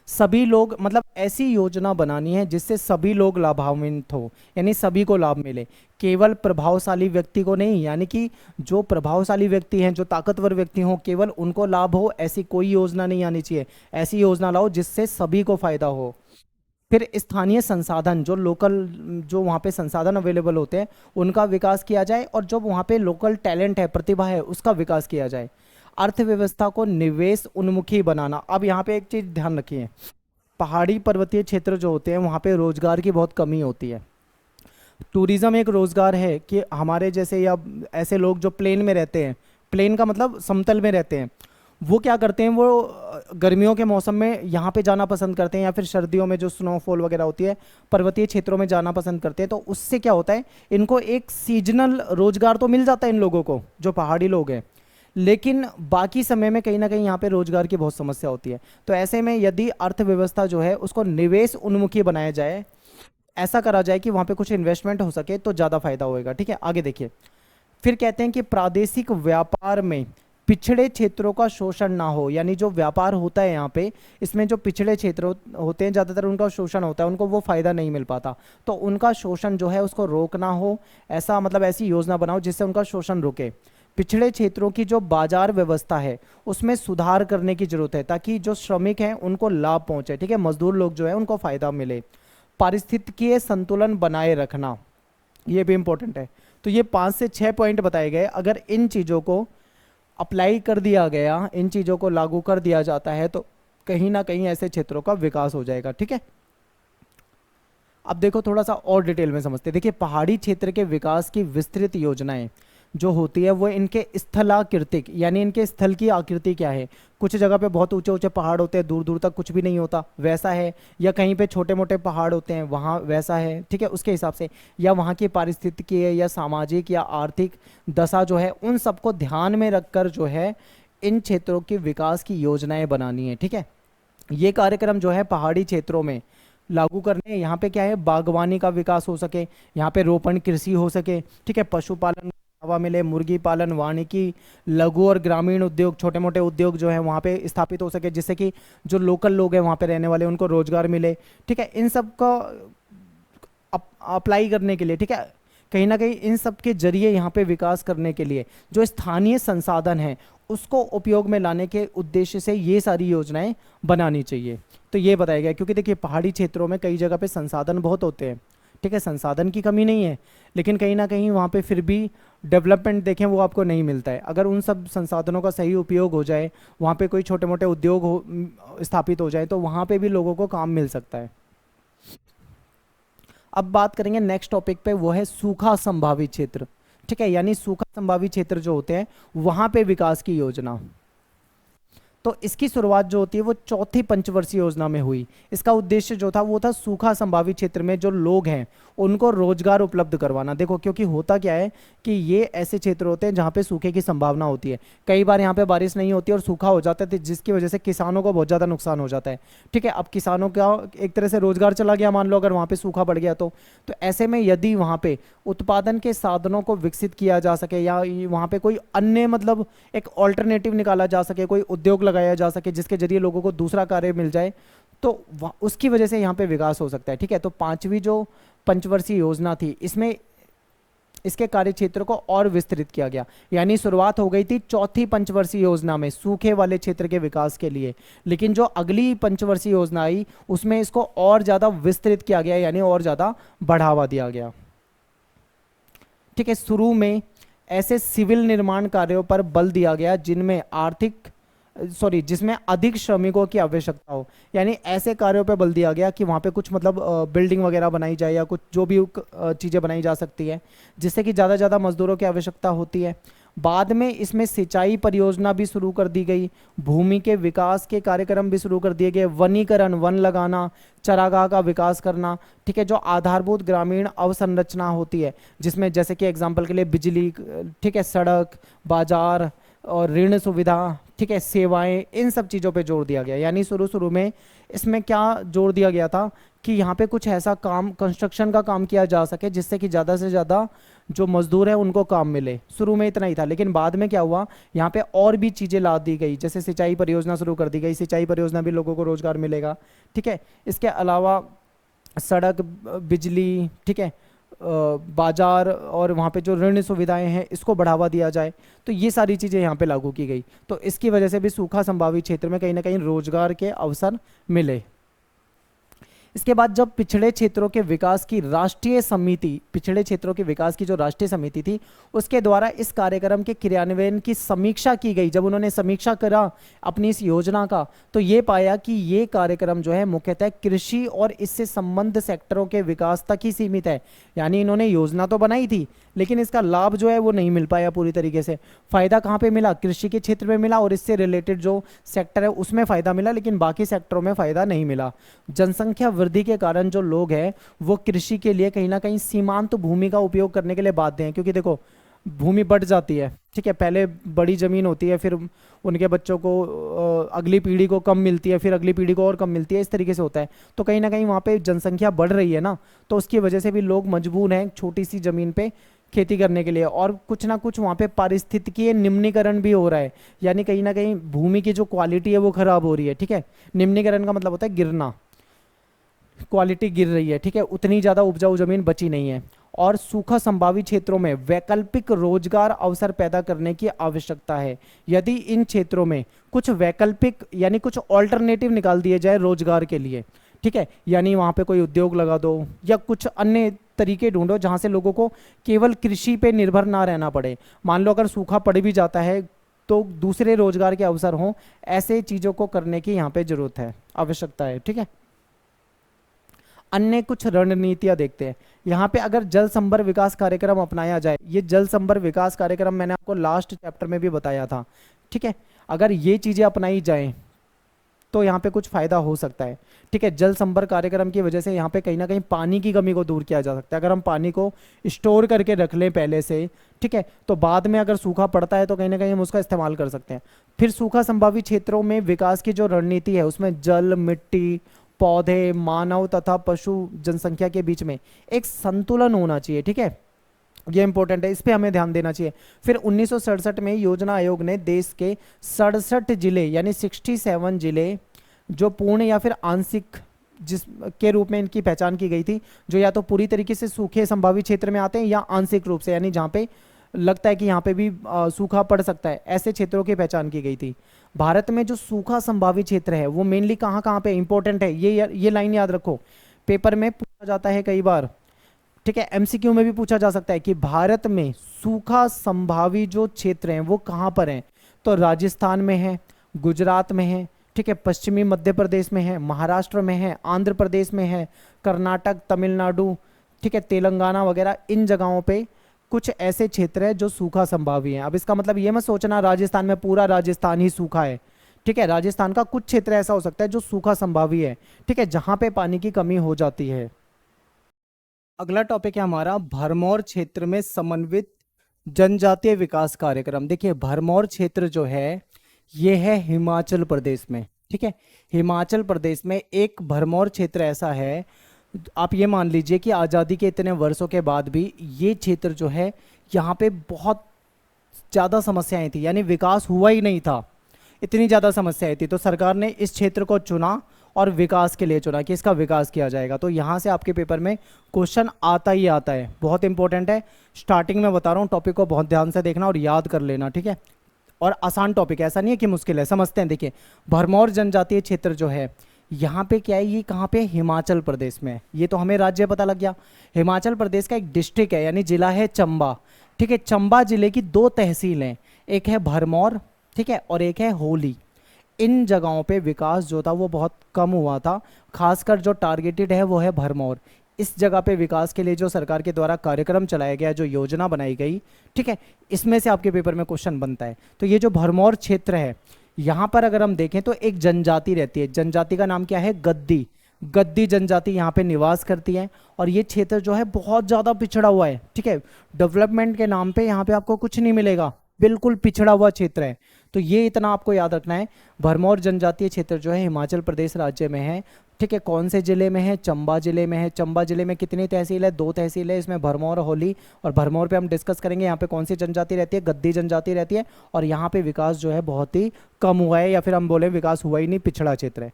सभी लोग, मतलब ऐसी योजना बनानी है जिससे सभी लोग लाभान्वित हो, यानी सभी को लाभ मिले, केवल प्रभावशाली व्यक्ति को नहीं, यानी कि जो प्रभावशाली व्यक्ति हैं, जो ताकतवर व्यक्ति हों, केवल उनको लाभ हो, ऐसी कोई योजना नहीं आनी चाहिए। ऐसी योजना लाओ जिससे सभी को फायदा हो। फिर स्थानीय संसाधन, जो लोकल, जो वहाँ पे संसाधन अवेलेबल होते हैं, उनका विकास किया जाए, और जो वहाँ पे लोकल टैलेंट है, प्रतिभा है, उसका विकास किया जाए। अर्थव्यवस्था को निवेश उन्मुखी बनाना। अब यहाँ पे एक चीज ध्यान रखिए, पहाड़ी पर्वतीय क्षेत्र जो होते हैं वहाँ पे रोजगार की बहुत कमी होती है। टूरिज्म एक रोजगार है कि हमारे जैसे या ऐसे लोग जो प्लेन में रहते हैं, प्लेन का मतलब समतल में रहते हैं, वो क्या करते हैं, वो गर्मियों के मौसम में यहाँ पे जाना पसंद करते हैं, या फिर सर्दियों में जो स्नोफॉल वगैरह होती है पर्वतीय क्षेत्रों में जाना पसंद करते हैं। तो उससे क्या होता है, इनको एक सीजनल रोजगार तो मिल जाता है इन लोगों को, जो पहाड़ी लोग हैं, लेकिन बाकी समय में कहीं ना कहीं यहाँ पे रोजगार की बहुत समस्या होती है। तो ऐसे में यदि अर्थव्यवस्था जो है उसको निवेश उन्मुखी बनाया जाए, ऐसा करा जाए कि वहाँ पे कुछ इन्वेस्टमेंट हो सके, तो ज़्यादा फायदा होएगा। ठीक है, आगे देखिए, फिर कहते हैं कि प्रादेशिक व्यापार में पिछड़े क्षेत्रों का शोषण ना हो, यानी जो व्यापार होता है यहाँ पे, इसमें जो पिछड़े क्षेत्र होते हैं ज़्यादातर उनका शोषण होता है, उनको वो फायदा नहीं मिल पाता, तो उनका शोषण जो है उसको रोकना हो, ऐसा मतलब ऐसी योजना बनाओ जिससे उनका शोषण रुके। पिछड़े क्षेत्रों की जो बाजार व्यवस्था है उसमें सुधार करने की जरूरत है, ताकि जो श्रमिक हैं उनको लाभ पहुंचे, ठीक है, मजदूर लोग जो है उनको फायदा मिले। पारिस्थितिकीय संतुलन बनाए रखना, ये भी इंपॉर्टेंट है। तो ये 5 से 6 पॉइंट बताए गए, अगर इन चीज़ों को अप्लाई कर दिया गया, इन चीज़ों को लागू कर दिया जाता है, तो कहीं ना कहीं ऐसे क्षेत्रों का विकास हो जाएगा। ठीक है, अब देखो थोड़ा सा और डिटेल में समझते हैं। देखिए, पहाड़ी क्षेत्र के विकास की विस्तृत योजनाएं जो होती है वो इनके स्थलाकृतिक, यानी इनके स्थल की आकृति क्या है, कुछ जगह पे बहुत ऊंचे ऊंचे पहाड़ होते हैं, दूर दूर तक कुछ भी नहीं होता, वैसा है, या कहीं पे छोटे मोटे पहाड़ होते हैं वहाँ वैसा है, ठीक है, उसके हिसाब से, या वहाँ की पारिस्थितिकी या सामाजिक या आर्थिक दशा जो है, उन सबको ध्यान में रखकर जो है इन क्षेत्रों के विकास की योजनाएं बनानी है। ठीक है, ये कार्यक्रम जो है पहाड़ी क्षेत्रों में लागू करने, यहाँ पे क्या है, बागवानी का विकास हो सके, यहाँ पे रोपण कृषि हो सके, ठीक है, पशुपालन बढ़ावा मिले, मुर्गी पालन, वानिकी, लघु और ग्रामीण उद्योग, छोटे मोटे उद्योग जो है वहाँ पे स्थापित हो सके, जिससे कि जो लोकल लोग हैं वहाँ पे रहने वाले उनको रोजगार मिले। ठीक है, इन सब का अप्लाई करने के लिए, ठीक है, कहीं ना कहीं इन सब के जरिए यहाँ पे विकास करने के लिए जो स्थानीय संसाधन है उसको उपयोग में लाने के उद्देश्य से ये सारी योजनाएं बनानी चाहिए। तो ये बताया गया, क्योंकि देखिए पहाड़ी क्षेत्रों में कई जगह पे संसाधन बहुत होते हैं, ठीक है, संसाधन की कमी नहीं है, लेकिन कहीं ना कहीं वहाँ पे फिर भी डेवलपमेंट देखें वो आपको नहीं मिलता है। अगर उन सब संसाधनों का सही उपयोग हो जाए, वहाँ पे कोई छोटे मोटे उद्योग स्थापित हो जाए, तो वहाँ पे भी लोगों को काम मिल सकता है। अब बात करेंगे नेक्स्ट टॉपिक पे, वो है सूखा संभावित क्षेत्र। ठीक है, यानी सूखा संभावित क्षेत्र जो होते हैं वहाँ पे विकास की योजना। तो इसकी शुरुआत जो होती है वो चौथी पंचवर्षीय योजना में हुई। इसका उद्देश्य जो था वो था सूखा संभावित क्षेत्र में जो लोग हैं उनको रोजगार उपलब्ध करवाना। देखो, क्योंकि होता क्या है कि ये ऐसे क्षेत्र होते हैं जहाँ पे सूखे की संभावना होती है, कई बार यहाँ पे बारिश नहीं होती और सूखा हो जाता है, जिसकी वजह से किसानों को बहुत ज़्यादा नुकसान हो जाता है। ठीक है, अब किसानों का एक तरह से रोजगार चला गया, मान लो अगर वहाँ पे सूखा बढ़ गया तो ऐसे में यदि वहाँ पे उत्पादन के साधनों को विकसित किया जा सके, या वहाँ पे कोई अन्य मतलब एक ऑल्टरनेटिव निकाला जा सके, कोई उद्योग लगाया जा सके जिसके जरिए लोगों को दूसरा कार्य मिल जाए, तो उसकी वजह से यहाँ पे विकास हो सकता है। ठीक है, तो 5वीं जो पंचवर्षीय योजना थी इसमें इसके कार्य क्षेत्र को और विस्तृत किया गया, यानी शुरुआत हो गई थी चौथी पंचवर्षीय योजना में सूखे वाले क्षेत्र के विकास के लिए, लेकिन जो अगली पंचवर्षीय योजना आई उसमें इसको और ज्यादा विस्तृत किया गया, यानी और ज्यादा बढ़ावा दिया गया। ठीक है, शुरू में ऐसे सिविल निर्माण कार्यों पर बल दिया गया जिनमें आर्थिक सॉरी जिसमें अधिक श्रमिकों की आवश्यकता हो, यानी ऐसे कार्यों पे बल दिया गया कि वहाँ पे कुछ मतलब बिल्डिंग वगैरह बनाई जाए या कुछ जो भी चीज़ें बनाई जा सकती है जिससे कि ज़्यादा ज़्यादा मजदूरों की आवश्यकता होती है। बाद में इसमें सिंचाई परियोजना भी शुरू कर दी गई, भूमि के विकास के कार्यक्रम भी शुरू कर दिए गए, वनीकरण, वन लगाना, चरागाह का विकास करना, ठीक है, जो आधारभूत ग्रामीण अवसंरचना होती है जिसमें जैसे कि एग्जांपल के लिए बिजली, ठीक है, सड़क, बाजार और ऋण सुविधा, ठीक है, सेवाएं, इन सब चीज़ों पे जोर दिया गया। यानी शुरू शुरू में इसमें क्या जोर दिया गया था कि यहाँ पे कुछ ऐसा काम, कंस्ट्रक्शन का काम किया जा सके जिससे कि ज़्यादा से ज़्यादा जो मजदूर है उनको काम मिले। शुरू में इतना ही था, लेकिन बाद में क्या हुआ, यहाँ पे और भी चीज़ें ला दी गई, जैसे सिंचाई परियोजना शुरू कर दी गई, सिंचाई परियोजना भी लोगों को रोजगार मिलेगा, ठीक है। इसके अलावा सड़क, बिजली, ठीक है, बाजार और वहाँ पे जो ऋण सुविधाएं हैं इसको बढ़ावा दिया जाए, तो ये सारी चीज़ें यहाँ पे लागू की गई। तो इसकी वजह से भी सूखा संभावित क्षेत्र में कहीं ना कहीं रोजगार के अवसर मिले। इसके बाद जब पिछड़े क्षेत्रों के विकास की राष्ट्रीय समिति, पिछड़े क्षेत्रों के विकास की जो राष्ट्रीय समिति थी उसके द्वारा इस कार्यक्रम के क्रियान्वयन की समीक्षा की गई, जब उन्होंने समीक्षा करा अपनी इस योजना का, तो ये पाया कि ये कार्यक्रम जो है मुख्यतः कृषि और इससे संबद्ध सेक्टरों के विकास तक ही सीमित है। यानी इन्होंने योजना तो बनाई थी लेकिन इसका लाभ जो है वो नहीं मिल पाया पूरी तरीके से। फायदा कहाँ पे मिला, कृषि के क्षेत्र में मिला और इससे रिलेटेड जो सेक्टर है उसमें फायदा मिला, लेकिन बाकी सेक्टरों में फायदा नहीं मिला। जनसंख्या वृद्धि के कारण जो लोग हैं वो कृषि के लिए कहीं ना कहीं सीमांत भूमि का उपयोग करने के लिए बाध्य हैं, क्योंकि देखो भूमि बढ़ जाती है, ठीक है, पहले बड़ी जमीन होती है, फिर उनके बच्चों को अगली पीढ़ी को कम मिलती है, फिर अगली पीढ़ी को और कम मिलती है, इस तरीके से होता है। तो कहीं ना कहीं वहाँ पे जनसंख्या बढ़ रही है ना, तो उसकी वजह से भी लोग मजबूर हैं छोटी सी जमीन पे खेती करने के लिए, और कुछ ना कुछ वहाँ पे पारिस्थितिकीय निम्नीकरण भी हो रहा है, यानी कहीं ना कहीं भूमि की जो क्वालिटी है वो खराब हो रही है, ठीक है। निम्नीकरण का मतलब होता है गिरना, क्वालिटी गिर रही है, ठीक है, उतनी ज़्यादा उपजाऊ जमीन बची नहीं है। और सूखा संभावित क्षेत्रों में वैकल्पिक रोजगार अवसर पैदा करने की आवश्यकता है। यदि इन क्षेत्रों में कुछ वैकल्पिक यानी कुछ ऑल्टरनेटिव निकाल दिए जाए रोजगार के लिए, ठीक है, यानी वहाँ पे कोई उद्योग लगा दो या कुछ अन्य तरीके ढूंढो जहाँ से लोगों को केवल कृषि पे निर्भर ना रहना पड़े। मान लो अगर सूखा पड़ भी जाता है तो दूसरे रोजगार के अवसर हों, ऐसे चीज़ों को करने की यहाँ पे जरूरत है, आवश्यकता है, ठीक है। अन्य कुछ रणनीतियां देखते हैं। यहाँ पे अगर जल संभर विकास कार्यक्रम अपनाया जाए, ये जल संभर विकास कार्यक्रम मैंने आपको लास्ट चैप्टर में भी बताया था, ठीक है, अगर ये चीज़ें अपनाई जाएं तो यहाँ पे कुछ फायदा हो सकता है, ठीक है। जल संभर कार्यक्रम की वजह से यहाँ पे कहीं ना कहीं पानी की कमी को दूर किया जा सकता है। अगर हम पानी को स्टोर करके रख लें पहले से, ठीक है, तो बाद में अगर सूखा पड़ता है तो कहीं ना कहीं हम उसका इस्तेमाल कर सकते हैं। फिर सूखा संभावित क्षेत्रों में विकास की जो रणनीति है उसमें जल, मिट्टी, पौधे, मानव तथा पशु जनसंख्या के बीच में एक संतुलन होना चाहिए, ठीक है, ये इंपॉर्टेंट है, इस पे हमें ध्यान देना चाहिए। फिर 1967 में योजना आयोग ने देश के 67 जिले यानी 67 जिले जो पूर्ण या फिर आंशिक जिस के रूप में इनकी पहचान की गई थी, जो या तो पूरी तरीके से सूखे संभावित क्षेत्र में आते हैं या आंशिक रूप से, यानी जहाँ पे लगता है कि यहाँ पे भी सूखा पड़ सकता है, ऐसे क्षेत्रों की पहचान की गई थी। भारत में जो सूखा संभावित क्षेत्र है वो मेनली कहाँ कहाँ पे इंपॉर्टेंट है, ये लाइन याद रखो, पेपर में पूछा जाता है कई बार, ठीक है, एमसीक्यू में भी पूछा जा सकता है कि भारत में सूखा संभावी जो क्षेत्र हैं वो कहाँ पर हैं। तो राजस्थान में है, गुजरात में है, ठीक है, पश्चिमी मध्य प्रदेश में है, महाराष्ट्र में है, आंध्र प्रदेश में है, कर्नाटक, तमिलनाडु, ठीक है, तेलंगाना वगैरह, इन जगहों पे कुछ ऐसे क्षेत्र है जो सूखा संभावी हैं। अब इसका मतलब ये मत सोचना राजस्थान में पूरा राजस्थान ही सूखा है, ठीक है, राजस्थान का कुछ क्षेत्र ऐसा हो सकता है जो सूखा संभावी है, ठीक है, जहां पे पानी की कमी हो जाती है। अगला टॉपिक है हमारा भरमौर क्षेत्र में समन्वित जनजातीय विकास कार्यक्रम। देखिए भरमौर क्षेत्र जो है ये है हिमाचल प्रदेश में, ठीक है, हिमाचल प्रदेश में एक भरमौर क्षेत्र ऐसा है, आप ये मान लीजिए कि आज़ादी के इतने वर्षों के बाद भी ये क्षेत्र जो है यहाँ पे बहुत ज़्यादा समस्याएं थी, यानी विकास हुआ ही नहीं था, इतनी ज़्यादा समस्याएं थी। तो सरकार ने इस क्षेत्र को चुना और विकास के लिए चुना कि इसका विकास किया जाएगा। तो यहाँ से आपके पेपर में क्वेश्चन आता ही आता है, बहुत इंपॉर्टेंट है। स्टार्टिंग में बता रहा हूँ, टॉपिक को बहुत ध्यान से देखना और याद कर लेना, ठीक है, और आसान टॉपिक है, ऐसा नहीं है कि मुश्किल है, समझते हैं। देखिए भरमौर जनजातीय क्षेत्र जो है यहाँ पे क्या है, ये कहाँ पे, हिमाचल प्रदेश में। ये तो हमें राज्य पता लग गया, हिमाचल प्रदेश का एक डिस्ट्रिक्ट है यानी जिला है चंबा, ठीक है। चंबा जिले की 2 तहसील हैं, एक है भरमौर, ठीक है, और एक है होली। इन जगहों पे विकास जो था वो बहुत कम हुआ था। खासकर जो टारगेटेड है वो है भरमौर। इस जगह पे विकास के लिए जो सरकार के द्वारा कार्यक्रम चलाया गया, जो योजना बनाई गई, ठीक है, इसमें से आपके पेपर में क्वेश्चन बनता है। तो ये जो भरमौर क्षेत्र है, यहाँ पर अगर हम देखें तो एक जनजाति रहती है। जनजाति का नाम क्या है? गद्दी। गद्दी जनजाति यहाँ पे निवास करती है और ये क्षेत्र जो है बहुत ज़्यादा पिछड़ा हुआ है, ठीक है। डेवलपमेंट के नाम पे यहाँ पे आपको कुछ नहीं मिलेगा, बिल्कुल पिछड़ा हुआ क्षेत्र है। तो ये इतना आपको याद रखना है। भरमौर जनजातीय क्षेत्र जो है हिमाचल प्रदेश राज्य में है, ठीक है। कौन से जिले में है? चंबा जिले में है। चंबा जिले में कितनी तहसील है? 2 तहसील है, इसमें भरमौर, होली। और भरमौर पे हम डिस्कस करेंगे यहाँ पे कौन सी जनजाति रहती है? गद्दी जनजाति रहती है। और यहाँ पे विकास जो है बहुत ही कम हुआ है, या फिर हम बोले विकास हुआ ही नहीं, पिछड़ा क्षेत्र है।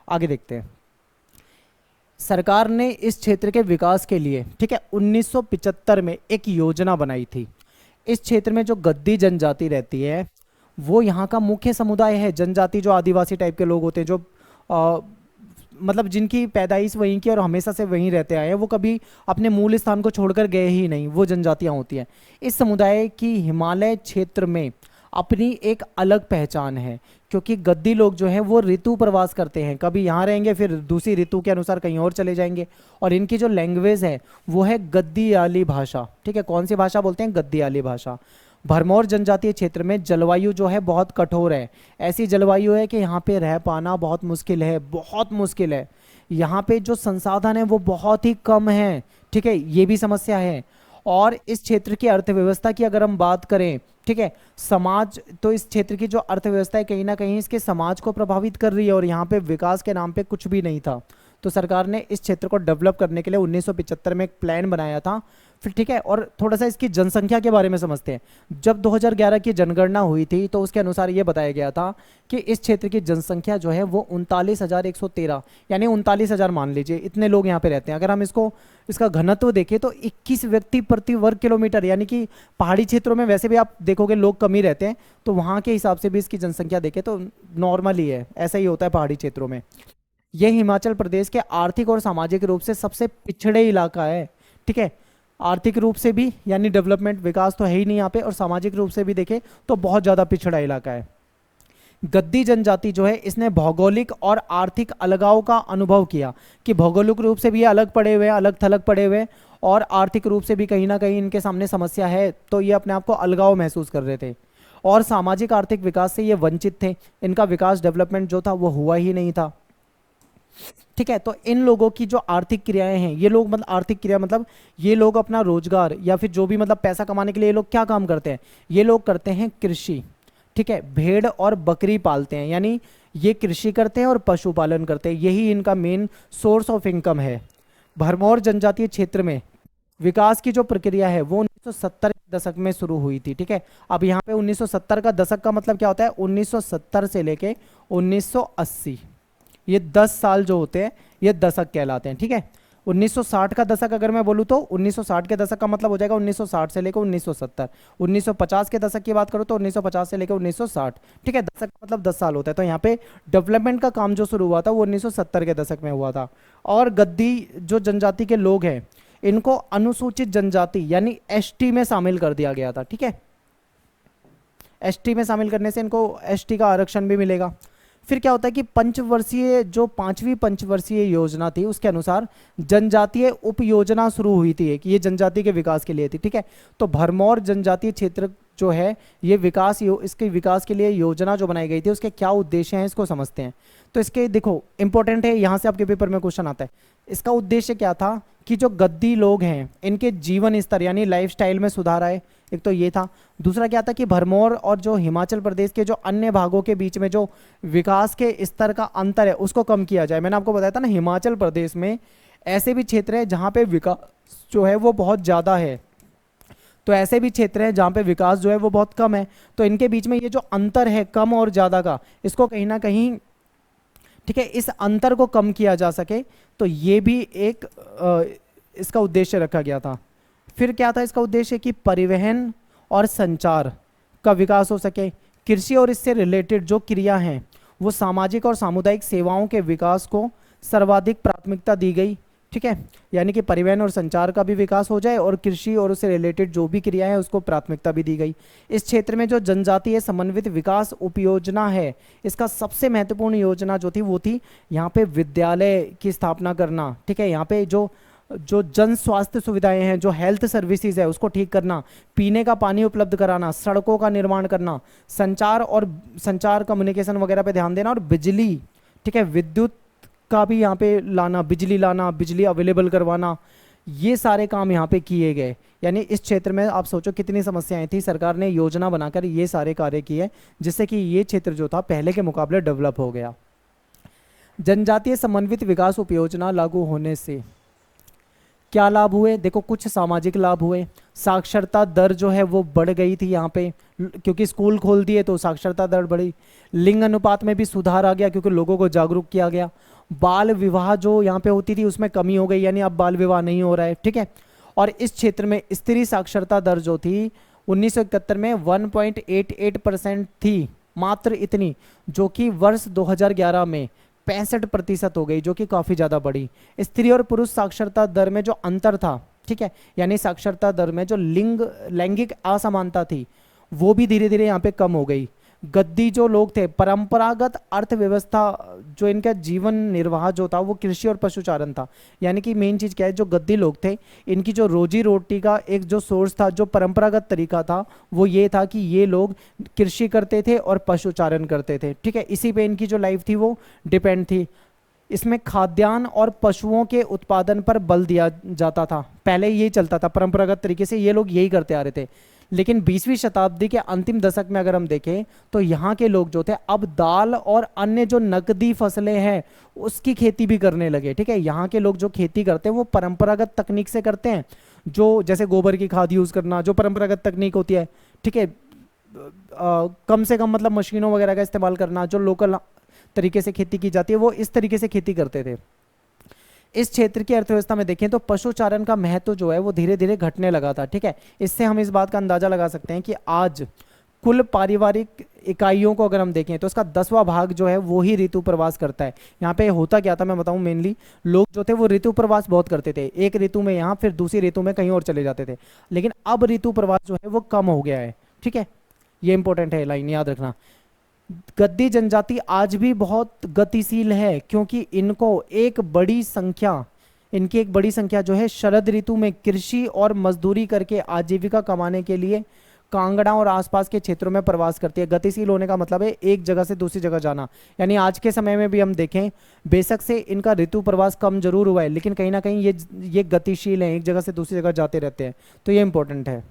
आगे देखते हैं। सरकार ने इस क्षेत्र के विकास के लिए, ठीक है, 1975 में एक योजना बनाई थी। इस क्षेत्र में जो गद्दी जनजाति रहती है वो यहाँ का मुख्य समुदाय है। जनजाति जो आदिवासी टाइप के लोग होते हैं, जो मतलब जिनकी पैदाइश वहीं की और हमेशा से वहीं रहते आए हैं, वो कभी अपने मूल स्थान को छोड़कर गए ही नहीं, वो जनजातियाँ होती हैं। इस समुदाय की हिमालय क्षेत्र में अपनी एक अलग पहचान है, क्योंकि गद्दी लोग जो हैं वो ऋतु प्रवास करते हैं। कभी यहाँ रहेंगे, फिर दूसरी ऋतु के अनुसार कहीं और चले जाएंगे। और इनकी जो लैंग्वेज है वो है गद्दियाली भाषा, ठीक है। कौन सी भाषा बोलते हैं? गद्दियाली भाषा। भरमौर जनजातीय क्षेत्र में जलवायु जो है बहुत कठोर है। ऐसी जलवायु है कि यहाँ पे रह पाना बहुत मुश्किल है, बहुत मुश्किल है। यहाँ पे जो संसाधन है वो बहुत ही कम है, ठीक है, ये भी समस्या है। और इस क्षेत्र की अर्थव्यवस्था की अगर हम बात करें, ठीक है, समाज, तो इस क्षेत्र की जो अर्थव्यवस्था है कहीं ना कहीं इसके समाज को प्रभावित कर रही है। और यहाँ पे विकास के नाम पे कुछ भी नहीं था। तो सरकार ने इस क्षेत्र को डेवलप करने के लिए 1975 में एक प्लान बनाया था। फिर ठीक है, और थोड़ा सा इसकी जनसंख्या के बारे में समझते हैं। जब 2011 की जनगणना हुई थी तो उसके अनुसार ये बताया गया था कि इस क्षेत्र की जनसंख्या जो है वो 39,113, यानी 39,000 मान लीजिए, इतने लोग यहाँ पे रहते हैं। अगर हम इसका घनत्व देखें तो 21 व्यक्ति प्रति वर्ग किलोमीटर, यानी कि पहाड़ी क्षेत्रों में वैसे भी आप देखोगे लोग कम ही रहते हैं, तो वहाँ के हिसाब से भी इसकी जनसंख्या देखें तो नॉर्मल ही है, ऐसा ही होता है पहाड़ी क्षेत्रों में। यह हिमाचल प्रदेश के आर्थिक और सामाजिक रूप से सबसे पिछड़े इलाका है, ठीक है। आर्थिक रूप से भी, यानी डेवलपमेंट, विकास तो है ही नहीं यहाँ पे, और सामाजिक रूप से भी देखें तो बहुत ज़्यादा पिछड़ा इलाका है। गद्दी जनजाति जो है इसने भौगोलिक और आर्थिक अलगाव का अनुभव किया, कि भौगोलिक रूप से भी ये अलग पड़े हुए, अलग थलग पड़े हुए, और आर्थिक रूप से भी कहीं ना कहीं इनके सामने समस्या है, तो ये अपने आप को अलगाव महसूस कर रहे थे। और सामाजिक आर्थिक विकास से ये वंचित थे। इनका विकास, डेवलपमेंट जो था वो हुआ ही नहीं था, ठीक है। तो इन लोगों की जो आर्थिक क्रियाएं हैं, ये लोग, मतलब आर्थिक क्रिया मतलब ये लोग अपना रोजगार या फिर जो भी मतलब पैसा कमाने के लिए ये लोग क्या काम करते हैं? ये लोग करते हैं कृषि, ठीक है। भेड़ और बकरी पालते हैं, यानी ये कृषि करते हैं और पशुपालन करते हैं, यही इनका मेन सोर्स ऑफ इनकम है। भरमौर जनजातीय क्षेत्र में विकास की जो प्रक्रिया है वो 1970 के दशक में शुरू हुई थी, ठीक है। अब यहाँ पे 1970 का दशक का मतलब क्या होता है? 1970 से लेके 1980, ये 10 साल जो होते हैं ये दशक कहलाते हैं, ठीक है। 1960 का दशक अगर मैं बोलूँ तो 1960 के दशक का मतलब हो जाएगा 1960 से लेकर 1970। 1950 के दशक की बात करो तो 1950 से लेकर 1960, ठीक है। दशक का मतलब 10 साल होता है। तो यहाँ पे डेवलपमेंट का काम जो शुरू हुआ था वो 1970 के दशक में हुआ था। और गद्दी जो जनजाति के लोग हैं इनको अनुसूचित जनजाति यानी एसटी में शामिल कर दिया गया था, ठीक है। एसटी में शामिल करने से इनको एसटी का आरक्षण भी मिलेगा। फिर क्या होता है कि पंचवर्षीय, जो 5वीं पंचवर्षीय योजना थी उसके अनुसार जनजातीय उप योजना शुरू हुई थी, कि ये जनजाति के विकास के लिए थी, ठीक है। तो भरमौर जनजातीय क्षेत्र जो है ये इसके विकास के लिए योजना जो बनाई गई थी उसके क्या उद्देश्य हैं इसको समझते हैं। तो इसके देखो इंपॉर्टेंट है, यहाँ से आपके पेपर में क्वेश्चन आता है। इसका उद्देश्य क्या था कि जो गद्दी लोग हैं इनके जीवन स्तर यानी लाइफस्टाइल में सुधार आए, एक तो ये था। दूसरा क्या था कि भरमौर और जो हिमाचल प्रदेश के जो अन्य भागों के बीच में जो विकास के स्तर का अंतर है उसको कम किया जाए। मैंने आपको बताया था ना, हिमाचल प्रदेश में ऐसे भी क्षेत्र है जहाँ पे विकास जो है वो बहुत ज़्यादा है, तो ऐसे भी क्षेत्र हैं जहाँ पे विकास जो है वो बहुत कम है। तो इनके बीच में ये जो अंतर है कम और ज़्यादा का, इसको कहीं ना कहीं, ठीक है, इस अंतर को कम किया जा सके, तो ये भी एक इसका उद्देश्य रखा गया था। फिर क्या था इसका उद्देश्य कि परिवहन और संचार का विकास हो सके। कृषि और इससे रिलेटेड जो क्रिया हैं वो सामाजिक और सामुदायिक सेवाओं के विकास को सर्वाधिक प्राथमिकता दी गई, ठीक है, यानी कि परिवहन और संचार का भी विकास हो जाए और कृषि और उससे रिलेटेड जो भी क्रिया है उसको प्राथमिकता भी दी गई। इस क्षेत्र में जो जनजातीय समन्वित विकास उपयोजना है, इसका सबसे महत्वपूर्ण योजना जो थी वो थी यहाँ पे विद्यालय की स्थापना करना। ठीक है, यहाँ पे जो जो जन स्वास्थ्य सुविधाएं हैं, जो हेल्थ सर्विसेज है उसको ठीक करना, पीने का पानी उपलब्ध कराना, सड़कों का निर्माण करना, संचार कम्युनिकेशन वगैरह पे ध्यान देना, और बिजली, ठीक है, विद्युत का भी यहाँ पे लाना, बिजली अवेलेबल करवाना, ये सारे काम यहाँ पे किए गए। यानी इस क्षेत्र में आप सोचो कितनी समस्याएं थी, सरकार ने योजना बनाकर ये सारे कार्य किए जिससे कि ये क्षेत्र जो था पहले के मुकाबले डेवलप हो गया। जनजातीय समन्वित विकास उपयोजना लागू होने से क्या लाभ हुए? देखो, कुछ सामाजिक लाभ हुए। साक्षरता दर जो है वो बढ़ गई थी यहाँ पे, क्योंकि स्कूल खोल दिए तो साक्षरता दर बढ़ी। लिंग अनुपात में भी सुधार आ गया क्योंकि लोगों को जागरूक किया गया। बाल विवाह जो यहाँ पे होती थी उसमें कमी हो गई, यानी अब बाल विवाह नहीं हो रहा है। ठीक है, और इस क्षेत्र में स्त्री साक्षरता दर जो थी 1971 में 1.88% थी, मात्र इतनी, जो कि वर्ष 2011 में 65% हो गई, जो कि काफ़ी ज़्यादा बढ़ी। स्त्री और पुरुष साक्षरता दर में जो अंतर था, ठीक है, यानी साक्षरता दर में जो लैंगिक असमानता थी वो भी धीरे धीरे यहाँ पे कम हो गई। गद्दी जो लोग थे, परंपरागत अर्थव्यवस्था, जो इनका जीवन निर्वाह जो था वो कृषि और पशुचारण था। यानी कि मेन चीज़ क्या है, जो गद्दी लोग थे इनकी जो रोजी रोटी का एक जो सोर्स था, जो परंपरागत तरीका था, वो ये था कि ये लोग कृषि करते थे और पशुचारण करते थे। ठीक है, इसी पे इनकी जो लाइफ थी वो डिपेंड थी। इसमें खाद्यान्न और पशुओं के उत्पादन पर बल दिया जाता था, पहले यही चलता था, परंपरागत तरीके से ये लोग यही करते आ रहे थे। लेकिन 20वीं शताब्दी के अंतिम दशक में अगर हम देखें तो यहाँ के लोग जो थे अब दाल और अन्य जो नकदी फसलें हैं उसकी खेती भी करने लगे। ठीक है, यहाँ के लोग जो खेती करते हैं वो परंपरागत तकनीक से करते हैं, जो जैसे गोबर की खाद यूज़ करना, जो परंपरागत तकनीक होती है। ठीक है, कम से कम मतलब मशीनों वगैरह का इस्तेमाल करना, जो लोकल तरीके से खेती की जाती है वो इस तरीके से खेती करते थे। इस क्षेत्र की अर्थव्यवस्था में देखें तो पशुचारण का महत्व जो है वो धीरे धीरे घटने लगा था। ठीक है, इससे हम इस बात का अंदाजा लगा सकते हैं कि आज कुल पारिवारिक इकाइयों को अगर हम देखें तो उसका 10वां भाग जो है वो ही ऋतु प्रवास करता है। यहाँ पे होता क्या था मैं बताऊं, मेनली लोग जो थे वो ऋतु प्रवास बहुत करते थे, एक ऋतु में यहाँ फिर दूसरी ऋतु में कहीं और चले जाते थे। लेकिन अब ऋतु प्रवास जो है वो कम हो गया है। ठीक है, ये इंपॉर्टेंट है, लाइन याद रखना। गद्दी जनजाति आज भी बहुत गतिशील है क्योंकि इनकी एक बड़ी संख्या जो है शरद ऋतु में कृषि और मजदूरी करके आजीविका कमाने के लिए कांगड़ा और आसपास के क्षेत्रों में प्रवास करती है। गतिशील होने का मतलब है एक जगह से दूसरी जगह जाना। यानी आज के समय में भी हम देखें, बेशक से इनका ऋतु प्रवास कम जरूर हुआ है लेकिन कहीं ना कहीं ये गतिशील हैं, एक जगह से दूसरी जगह जाते रहते हैं, तो ये इंपॉर्टेंट है।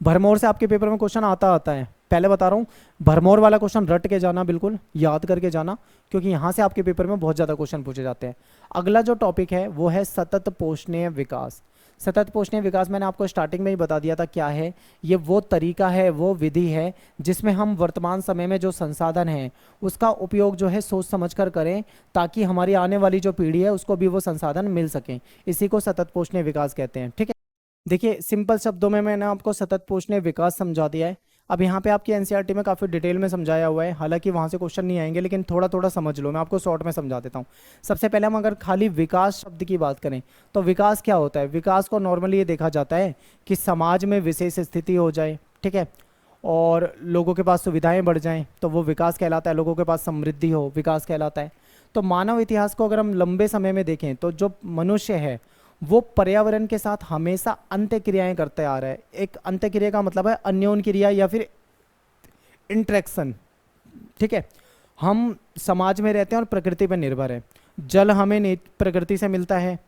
भरमौर से आपके पेपर में क्वेश्चन आता है, पहले बता रहा हूँ, भरमौर वाला क्वेश्चन रट के जाना, बिल्कुल याद करके जाना, क्योंकि यहाँ से आपके पेपर में बहुत ज़्यादा क्वेश्चन पूछे जाते हैं। अगला जो टॉपिक है वो है सतत पोषणीय विकास। सतत पोषणीय विकास मैंने आपको स्टार्टिंग में ही बता दिया था क्या है। ये वो तरीका है, वो विधि है जिसमें हम वर्तमान समय में जो संसाधन हैं उसका उपयोग जो है सोच समझकर करें ताकि हमारी आने वाली जो पीढ़ी है उसको भी वो संसाधन मिल सकें। इसी को सतत पोषणीय विकास कहते हैं। ठीक है, देखिए सिंपल शब्दों में मैंने आपको सतत पोषणीय विकास समझा दिया है। अब यहाँ पे आपकी एनसीईआरटी में काफ़ी डिटेल में समझाया हुआ है, हालांकि वहाँ से क्वेश्चन नहीं आएंगे लेकिन थोड़ा थोड़ा समझ लो, मैं आपको शॉर्ट में समझा देता हूँ। सबसे पहले हम अगर खाली विकास शब्द की बात करें तो विकास क्या होता है? विकास को नॉर्मली ये देखा जाता है कि समाज में विशेष स्थिति हो जाए, ठीक है, और लोगों के पास सुविधाएँ बढ़ जाएँ तो वो विकास कहलाता है, लोगों के पास समृद्धि हो विकास कहलाता है। तो मानव इतिहास को अगर हम लंबे समय में देखें तो जो मनुष्य है वो पर्यावरण के साथ हमेशा अंत्य क्रियाएं करते आ रहा है। एक अंत्य क्रिया का मतलब है अन्योन क्रिया या फिर इंटरेक्शन। ठीक है, हम समाज में रहते हैं और प्रकृति पर निर्भर है। जल हमें प्रकृति से मिलता है,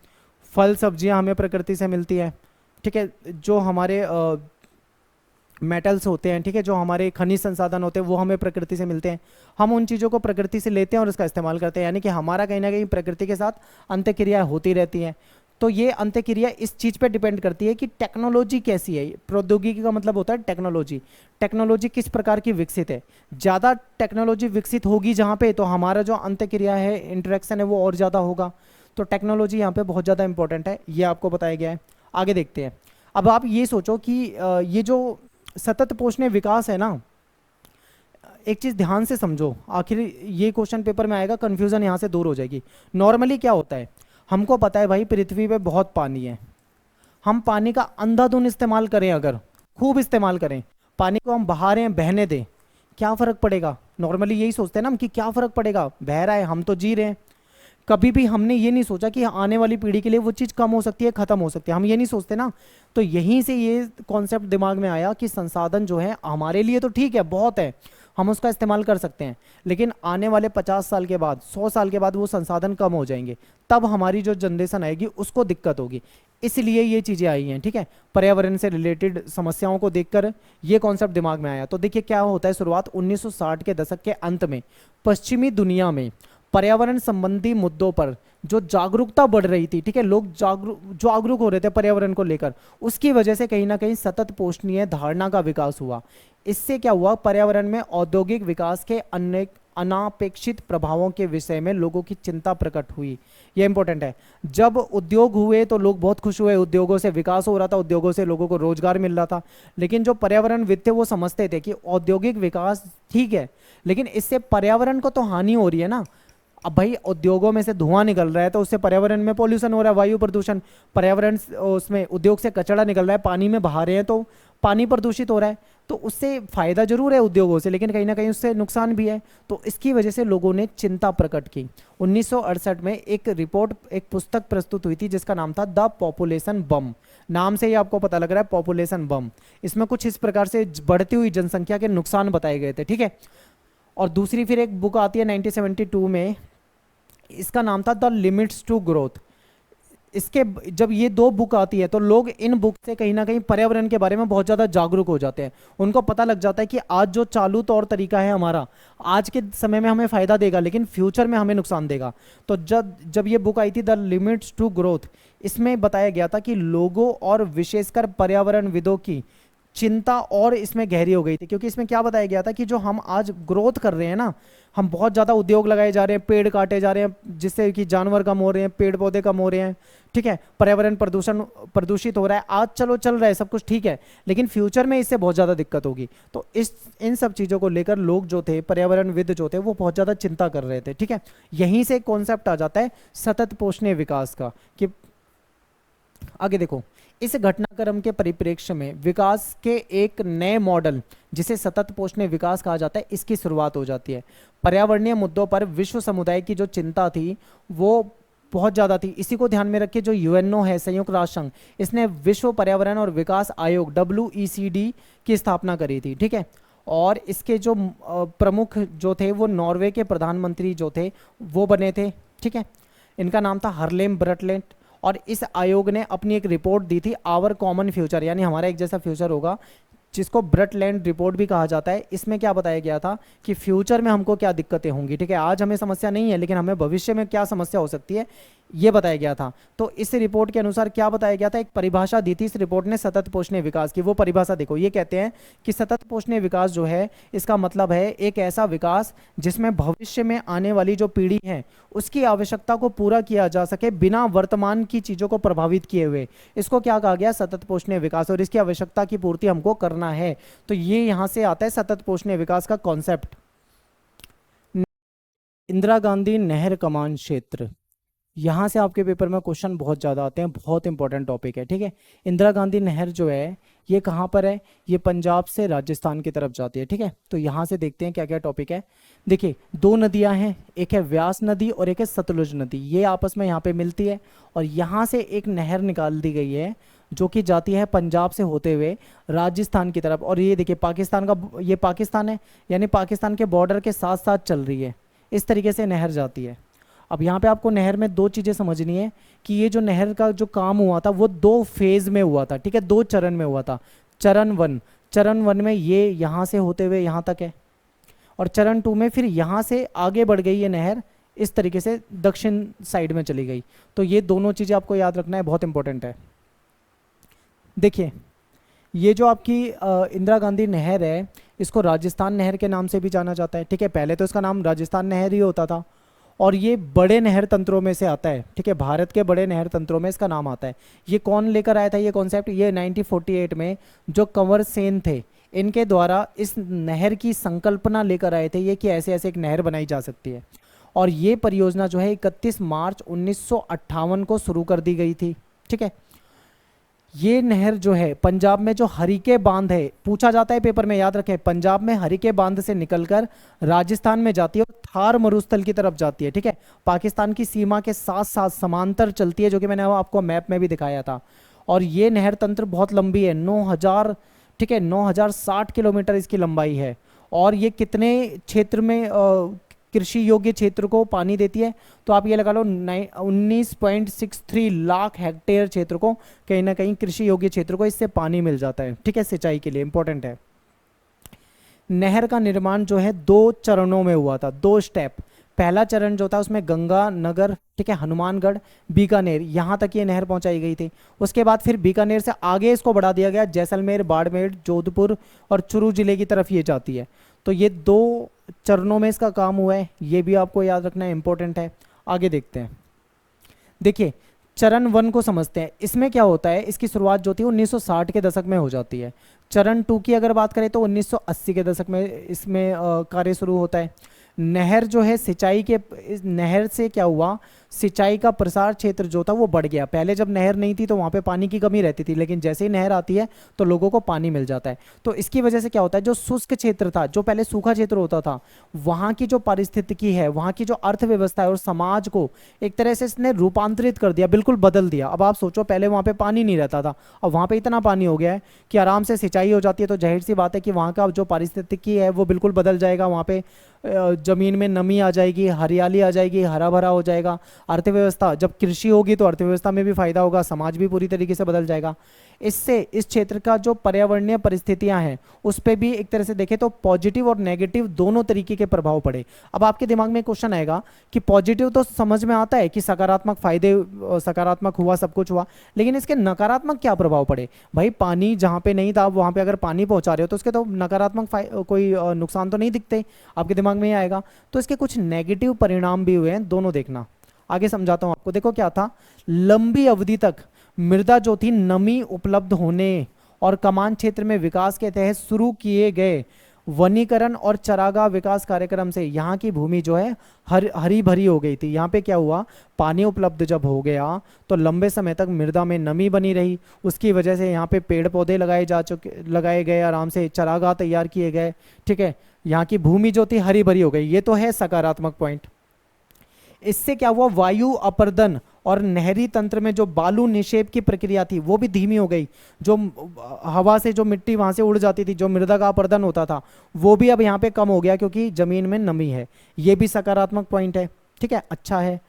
फल सब्जियां हमें प्रकृति से मिलती है। ठीक है, जो हमारे मेटल्स होते हैं, ठीक है, जो हमारे खनिज संसाधन होते हैं वो हमें प्रकृति से मिलते हैं। हम उन चीज़ों को प्रकृति से लेते हैं और उसका इस्तेमाल करते हैं, यानी कि हमारा कहीं ना कहीं प्रकृति के साथ अंत्य क्रिया होती रहती हैं। तो ये अंत्यक्रिया इस चीज़ पे डिपेंड करती है कि टेक्नोलॉजी कैसी है। प्रौद्योगिकी का मतलब होता है टेक्नोलॉजी। टेक्नोलॉजी किस प्रकार की विकसित है। ज़्यादा टेक्नोलॉजी विकसित होगी जहाँ पे, तो हमारा जो अंत्यक्रिया है, इंटरेक्शन है, वो और ज़्यादा होगा। तो टेक्नोलॉजी यहाँ पे बहुत ज़्यादा इंपॉर्टेंट है, ये आपको बताया गया है। आगे देखते हैं। अब आप ये सोचो कि ये जो सतत पोषणीय विकास है ना, एक चीज़ ध्यान से समझो, आखिर ये क्वेश्चन पेपर में आएगा, कन्फ्यूज़न यहाँ से दूर हो जाएगी। नॉर्मली क्या होता है, हमको पता है भाई पृथ्वी पे बहुत पानी है, हम पानी का अंधाधुंध इस्तेमाल करें, अगर खूब इस्तेमाल करें, पानी को हम बहा रहे हैं, बहने दें, क्या फ़र्क पड़ेगा? नॉर्मली यही सोचते हैं ना हम कि क्या फ़र्क पड़ेगा, बह रहा है, हम तो जी रहे हैं। कभी भी हमने ये नहीं सोचा कि आने वाली पीढ़ी के लिए वो चीज़ कम हो सकती है, ख़त्म हो सकती है, हम ये नहीं सोचते ना। तो यहीं से ये कॉन्सेप्ट दिमाग में आया कि संसाधन जो है हमारे लिए तो ठीक है, बहुत है, हम उसका इस्तेमाल कर सकते हैं, लेकिन आने वाले 50 साल के बाद, 100 साल के बाद वो संसाधन कम हो जाएंगे, तब हमारी जो जनरेशन आएगी उसको दिक्कत होगी। इसलिए ये चीज़ें आई हैं, ठीक है। पर्यावरण से रिलेटेड समस्याओं को देखकर ये कॉन्सेप्ट दिमाग में आया। तो देखिए क्या होता है, शुरुआत 1960 के दशक के अंत में पश्चिमी दुनिया में पर्यावरण संबंधी मुद्दों पर जो जागरूकता बढ़ रही थी, ठीक है, लोग जागरूक हो रहे थे पर्यावरण को लेकर, उसकी वजह से कहीं ना कहीं सतत पोषणीय धारणा का विकास हुआ। इससे क्या हुआ, पर्यावरण में औद्योगिक विकास के अनेक अनापेक्षित प्रभावों के विषय में लोगों की चिंता प्रकट हुई। ये इंपॉर्टेंट है। जब उद्योग हुए तो लोग बहुत खुश हुए, उद्योगों से विकास हो रहा था, उद्योगों से लोगों को रोजगार मिल रहा था, लेकिन जो पर्यावरणविद थे वो समझते थे कि औद्योगिक विकास ठीक है, लेकिन इससे पर्यावरण को तो हानि हो रही है ना। अब भाई उद्योगों में से धुआं निकल रहा है तो उससे पर्यावरण में पॉल्यूशन हो रहा है, वायु प्रदूषण, पर्यावरण उसमें उद्योग से कचरा निकल रहा है, पानी में बहा रहे हैं तो पानी प्रदूषित हो रहा है। तो उससे फायदा जरूर है उद्योगों से, लेकिन कहीं ना कहीं उससे नुकसान भी है। तो इसकी वजह से लोगों ने चिंता प्रकट की। 1968 में एक रिपोर्ट, एक पुस्तक प्रस्तुत हुई थी जिसका नाम था द पॉपुलेशन बम। नाम से ही आपको पता लग रहा है पॉपुलेशन बम। इसमें कुछ इस प्रकार से बढ़ती हुई जनसंख्या के नुकसान बताए गए थे, ठीक है। और दूसरी फिर एक बुक आती है 1972 में, इसका नाम था द लिमिट्स टू ग्रोथ। इसके जब ये दो बुक आती है तो लोग इन बुक से कहीं ना कहीं पर्यावरण के बारे में बहुत ज़्यादा जागरूक हो जाते हैं। उनको पता लग जाता है कि आज जो चालू तौर तरीका है हमारा, आज के समय में हमें फ़ायदा देगा लेकिन फ्यूचर में हमें नुकसान देगा। तो जब जब ये बुक आई थी द लिमिट्स टू ग्रोथ, इसमें बताया गया था कि लोगों और विशेषकर पर्यावरणविदों की चिंता और इसमें गहरी हो गई थी, क्योंकि इसमें क्या बताया गया था कि जो हम आज ग्रोथ कर रहे हैं ना, हम बहुत ज़्यादा उद्योग लगाए जा रहे हैं, पेड़ काटे जा रहे हैं, जिससे कि जानवर कम हो रहे हैं, पेड़ पौधे कम हो रहे हैं, ठीक है, पर्यावरण प्रदूषित हो रहा है। आज चलो चल रहा है सब कुछ ठीक है, लेकिन फ्यूचर में इससे बहुत ज़्यादा दिक्कत होगी। तो इन सब चीज़ों को लेकर लोग जो थे, पर्यावरणविद जो थे, वो बहुत ज़्यादा चिंता कर रहे थे, ठीक है। यहीं से कॉन्सेप्ट आ जाता है सतत पोषणीय विकास का। कि आगे देखो, इस घटनाक्रम के परिप्रेक्ष्य में विकास के एक नए मॉडल जिसे सतत पोषणीय विकास कहा जाता है, इसकी शुरुआत हो जाती है। पर्यावरणीय मुद्दों पर विश्व समुदाय की जो चिंता थी वो बहुत ज़्यादा थी। इसी को ध्यान में रख के जो यूएनओ है, संयुक्त राष्ट्र संघ, इसने विश्व पर्यावरण और विकास आयोग WECD की स्थापना करी थी, ठीक है। और इसके जो प्रमुख जो थे वो नॉर्वे के प्रधानमंत्री जो थे वो बने थे, ठीक है। इनका नाम था हरलेम ब्रटलेट। और इस आयोग ने अपनी एक रिपोर्ट दी थी, आवर कॉमन फ्यूचर, यानी हमारा एक जैसा फ्यूचर होगा, जिसको ब्रटलैंड रिपोर्ट भी कहा जाता है। इसमें क्या बताया गया था कि फ्यूचर में हमको क्या दिक्कतें होंगी, ठीक है। आज हमें समस्या नहीं है, लेकिन हमें भविष्य में क्या समस्या हो सकती है ये बताया गया था। तो इस रिपोर्ट के अनुसार क्या बताया गया था, एक परिभाषा दी थी इस रिपोर्ट ने सतत पोषणीय विकास की। वो परिभाषा देखो, ये कहते हैं कि सतत पोषणीय विकास जो है, इसका मतलब है एक ऐसा विकास जिसमें भविष्य में आने वाली जो पीढ़ी है उसकी आवश्यकता को पूरा किया जा सके बिना वर्तमान की चीज़ों को प्रभावित किए हुए। इसको क्या कहा गया, सतत पोषणीय विकास, और इसकी आवश्यकता की पूर्ति हमको करना है। तो ये यहाँ से आता है सतत पोषणीय विकास का कॉन्सेप्ट। इंदिरा गांधी नहर कमान क्षेत्र, यहाँ से आपके पेपर में क्वेश्चन बहुत ज़्यादा आते हैं, बहुत इंपॉर्टेंट टॉपिक है, ठीक है। इंदिरा गांधी नहर जो है ये कहाँ पर है, ये पंजाब से राजस्थान की तरफ जाती है, ठीक है। तो यहाँ से देखते हैं क्या क्या टॉपिक है। देखिए, दो नदियाँ हैं, एक है व्यास नदी और एक है सतलुज नदी, ये आपस में यहाँ पे मिलती है, और यहाँ से एक नहर निकाल दी गई है जो कि जाती है पंजाब से होते हुए राजस्थान की तरफ। और ये देखिए पाकिस्तान का, ये पाकिस्तान है, यानी पाकिस्तान के बॉर्डर के साथ साथ चल रही है, इस तरीके से नहर जाती है। अब यहाँ पे आपको नहर में दो चीज़ें समझनी है कि ये जो नहर का जो काम हुआ था वो दो फेज में हुआ था, ठीक है, दो चरण में हुआ था। चरण वन में ये यहाँ से होते हुए यहाँ तक है, और चरण 2 में फिर यहाँ से आगे बढ़ गई ये नहर, इस तरीके से दक्षिण साइड में चली गई। तो ये दोनों चीज़ें आपको याद रखना है, बहुत इंपॉर्टेंट है। देखिए, ये जो आपकी इंदिरा गांधी नहर है, इसको राजस्थान नहर के नाम से भी जाना जाता है, ठीक है। पहले तो इसका नाम राजस्थान नहर ही होता था, और ये बड़े नहर तंत्रों में से आता है, ठीक है, भारत के बड़े नहर तंत्रों में इसका नाम आता है। ये कौन लेकर आया था ये कॉन्सेप्ट, ये 1948 में जो कंवर सेन थे, इनके द्वारा इस नहर की संकल्पना लेकर आए थे ये कि ऐसे ऐसे एक नहर बनाई जा सकती है। और ये परियोजना जो है 31 मार्च 1958 को शुरू कर दी गई थी। ठीक है, ये नहर जो है पंजाब में जो हरिके बांध है, पूछा जाता है पेपर में, याद रखें, पंजाब में हरिके बांध से निकलकर राजस्थान में जाती है और थार मरुस्थल की तरफ जाती है। ठीक है, पाकिस्तान की सीमा के साथ साथ समांतर चलती है, जो कि मैंने आपको मैप में भी दिखाया था। और ये नहर तंत्र बहुत लंबी है, 9000, ठीक है, 9060 किलोमीटर इसकी लंबाई है। और ये कितने क्षेत्र में कृषि योग्य क्षेत्र को पानी देती है, तो आप ये लगा लो 19.63 लाख हेक्टेयर क्षेत्र को कहीं ना कहीं कृषि योग्य क्षेत्र को इससे पानी मिल जाता है। ठीक है, सिंचाई के लिए इंपॉर्टेंट है। नहर का निर्माण जो है 2 चरणों में हुआ था, 2 स्टेप। पहला चरण जो था उसमें गंगा नगर, ठीक है, हनुमानगढ़, बीकानेर, यहाँ तक ये नहर पहुंचाई गई थी। उसके बाद फिर बीकानेर से आगे इसको बढ़ा दिया गया, जैसलमेर, बाड़मेर, जोधपुर और चुरू जिले की तरफ ये जाती है। तो ये 2 चरणों में इसका काम हुआ है, ये भी आपको याद रखना इंपॉर्टेंट है। आगे देखते हैं, देखिए चरण 1 को समझते हैं। इसमें क्या होता है, इसकी शुरुआत जो थी 1960 के दशक में हो जाती है। चरण 2 की अगर बात करें तो 1980 के दशक में इसमें कार्य शुरू होता है। नहर जो है सिंचाई के, इस नहर से क्या हुआ, सिंचाई का प्रसार क्षेत्र जो था वो बढ़ गया। पहले जब नहर नहीं थी तो वहाँ पे पानी की कमी रहती थी, लेकिन जैसे ही नहर आती है तो लोगों को पानी मिल जाता है। तो इसकी वजह से क्या होता है, जो शुष्क क्षेत्र था, जो पहले सूखा क्षेत्र होता था, वहाँ की जो पारिस्थितिकी है, वहाँ की जो अर्थव्यवस्था है और समाज को एक तरह से इसने रूपांतरित कर दिया, बिल्कुल बदल दिया। अब आप सोचो, पहले वहाँ पे पानी नहीं रहता था, अब वहाँ पे इतना पानी हो गया है कि आराम से सिंचाई हो जाती है। तो जाहिर सी बात है कि वहाँ का जो पारिस्थितिकी है वो बिल्कुल बदल जाएगा। वहाँ पे जमीन में नमी आ जाएगी, हरियाली आ जाएगी, हरा भरा हो जाएगा। अर्थव्यवस्था, जब कृषि होगी तो अर्थव्यवस्था में भी फायदा होगा, समाज भी पूरी तरीके से बदल जाएगा। इससे इस क्षेत्र का जो पर्यावरणीय परिस्थितियां हैं उस पर भी एक तरह से देखें तो पॉजिटिव और नेगेटिव दोनों तरीके के प्रभाव पड़े। अब आपके दिमाग में क्वेश्चन आएगा कि पॉजिटिव तो समझ में आता है कि सकारात्मक फायदे, सकारात्मक हुआ, सब कुछ हुआ, लेकिन इसके नकारात्मक क्या प्रभाव पड़े। भाई पानी जहाँ पे नहीं था वहाँ पे अगर पानी पहुँचा रहे हो तो उसके तो नकारात्मक कोई नुकसान तो नहीं दिखते, आपके दिमाग में ही आएगा। तो इसके कुछ नेगेटिव परिणाम भी हुए हैं, दोनों देखना। आगे समझाता हूं आपको। देखो क्या था, लंबी अवधि तक मृदा जो थी नमी उपलब्ध होने और कमान क्षेत्र में विकास के तहत शुरू किए गए वनीकरण और चरागाह विकास कार्यक्रम से यहाँ की भूमि जो है हरी भरी हो गई थी। यहाँ पे क्या हुआ, पानी उपलब्ध जब हो गया तो लंबे समय तक मृदा में नमी बनी रही, उसकी वजह से यहाँ पे पेड़ पौधे लगाए गए, आराम से चरागाह तैयार किए गए। ठीक है, यहाँ की भूमि जो थी हरी भरी हो गई, ये तो है सकारात्मक पॉइंट। इससे क्या हुआ, वायु अपर्दन और नहरी तंत्र में जो बालू निक्षेप की प्रक्रिया थी वो भी धीमी हो गई। जो हवा से जो मिट्टी वहां से उड़ जाती थी, जो मृदा का अपर्दन होता था, वो भी अब यहाँ पे कम हो गया क्योंकि जमीन में नमी है। ये भी सकारात्मक पॉइंट है। ठीक है, अच्छा है।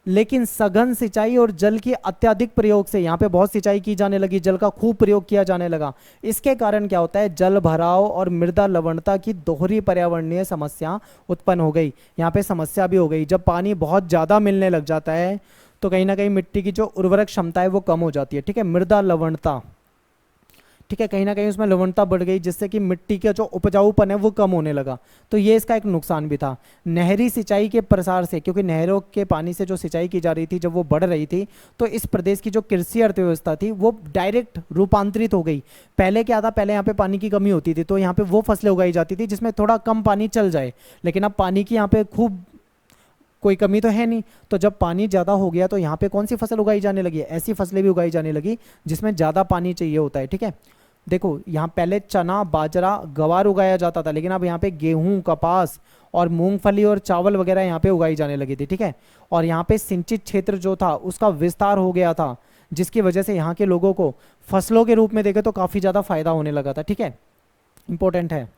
लेकिन सघन सिंचाई और जल की अत्यधिक प्रयोग से यहाँ पे बहुत सिंचाई की जाने लगी, जल का खूब प्रयोग किया जाने लगा। इसके कारण क्या होता है, जल भराव और मृदा लवणता की दोहरी पर्यावरणीय समस्या उत्पन्न हो गई। यहाँ पे समस्या भी हो गई, जब पानी बहुत ज़्यादा मिलने लग जाता है तो कहीं ना कहीं मिट्टी की जो उर्वरक क्षमता है वो कम हो जाती है। ठीक है, मृदा लवणता, ठीक है, कहीं ना कहीं उसमें लवणता बढ़ गई जिससे कि मिट्टी का जो उपजाऊपन है वो कम होने लगा। तो ये इसका एक नुकसान भी था। नहरी सिंचाई के प्रसार से, क्योंकि नहरों के पानी से जो सिंचाई की जा रही थी जब वो बढ़ रही थी तो इस प्रदेश की जो कृषि अर्थव्यवस्था थी वो डायरेक्ट रूपांतरित हो गई। पहले क्या था, पहले यहाँ पे पानी की कमी होती थी तो यहाँ पे वो फसलें उगाई जाती थी जिसमें थोड़ा कम पानी चल जाए, लेकिन अब पानी की यहाँ पे खूब कोई कमी तो है नहीं। तो जब पानी ज़्यादा हो गया तो यहाँ पे कौन सी फसल उगाई जाने लगी, ऐसी फसलें भी उगाई जाने लगी जिसमें ज़्यादा पानी चाहिए होता है। ठीक है, देखो यहाँ पहले चना, बाजरा, गवार उगाया जाता था, लेकिन अब यहाँ पे गेहूं, कपास और मूंगफली और चावल वगैरह यहाँ पे उगाई जाने लगी थी। ठीक है, और यहाँ पे सिंचित क्षेत्र जो था उसका विस्तार हो गया था, जिसकी वजह से यहाँ के लोगों को फसलों के रूप में देखे तो काफ़ी ज़्यादा फायदा होने लगा था। ठीक है, इंपॉर्टेंट है।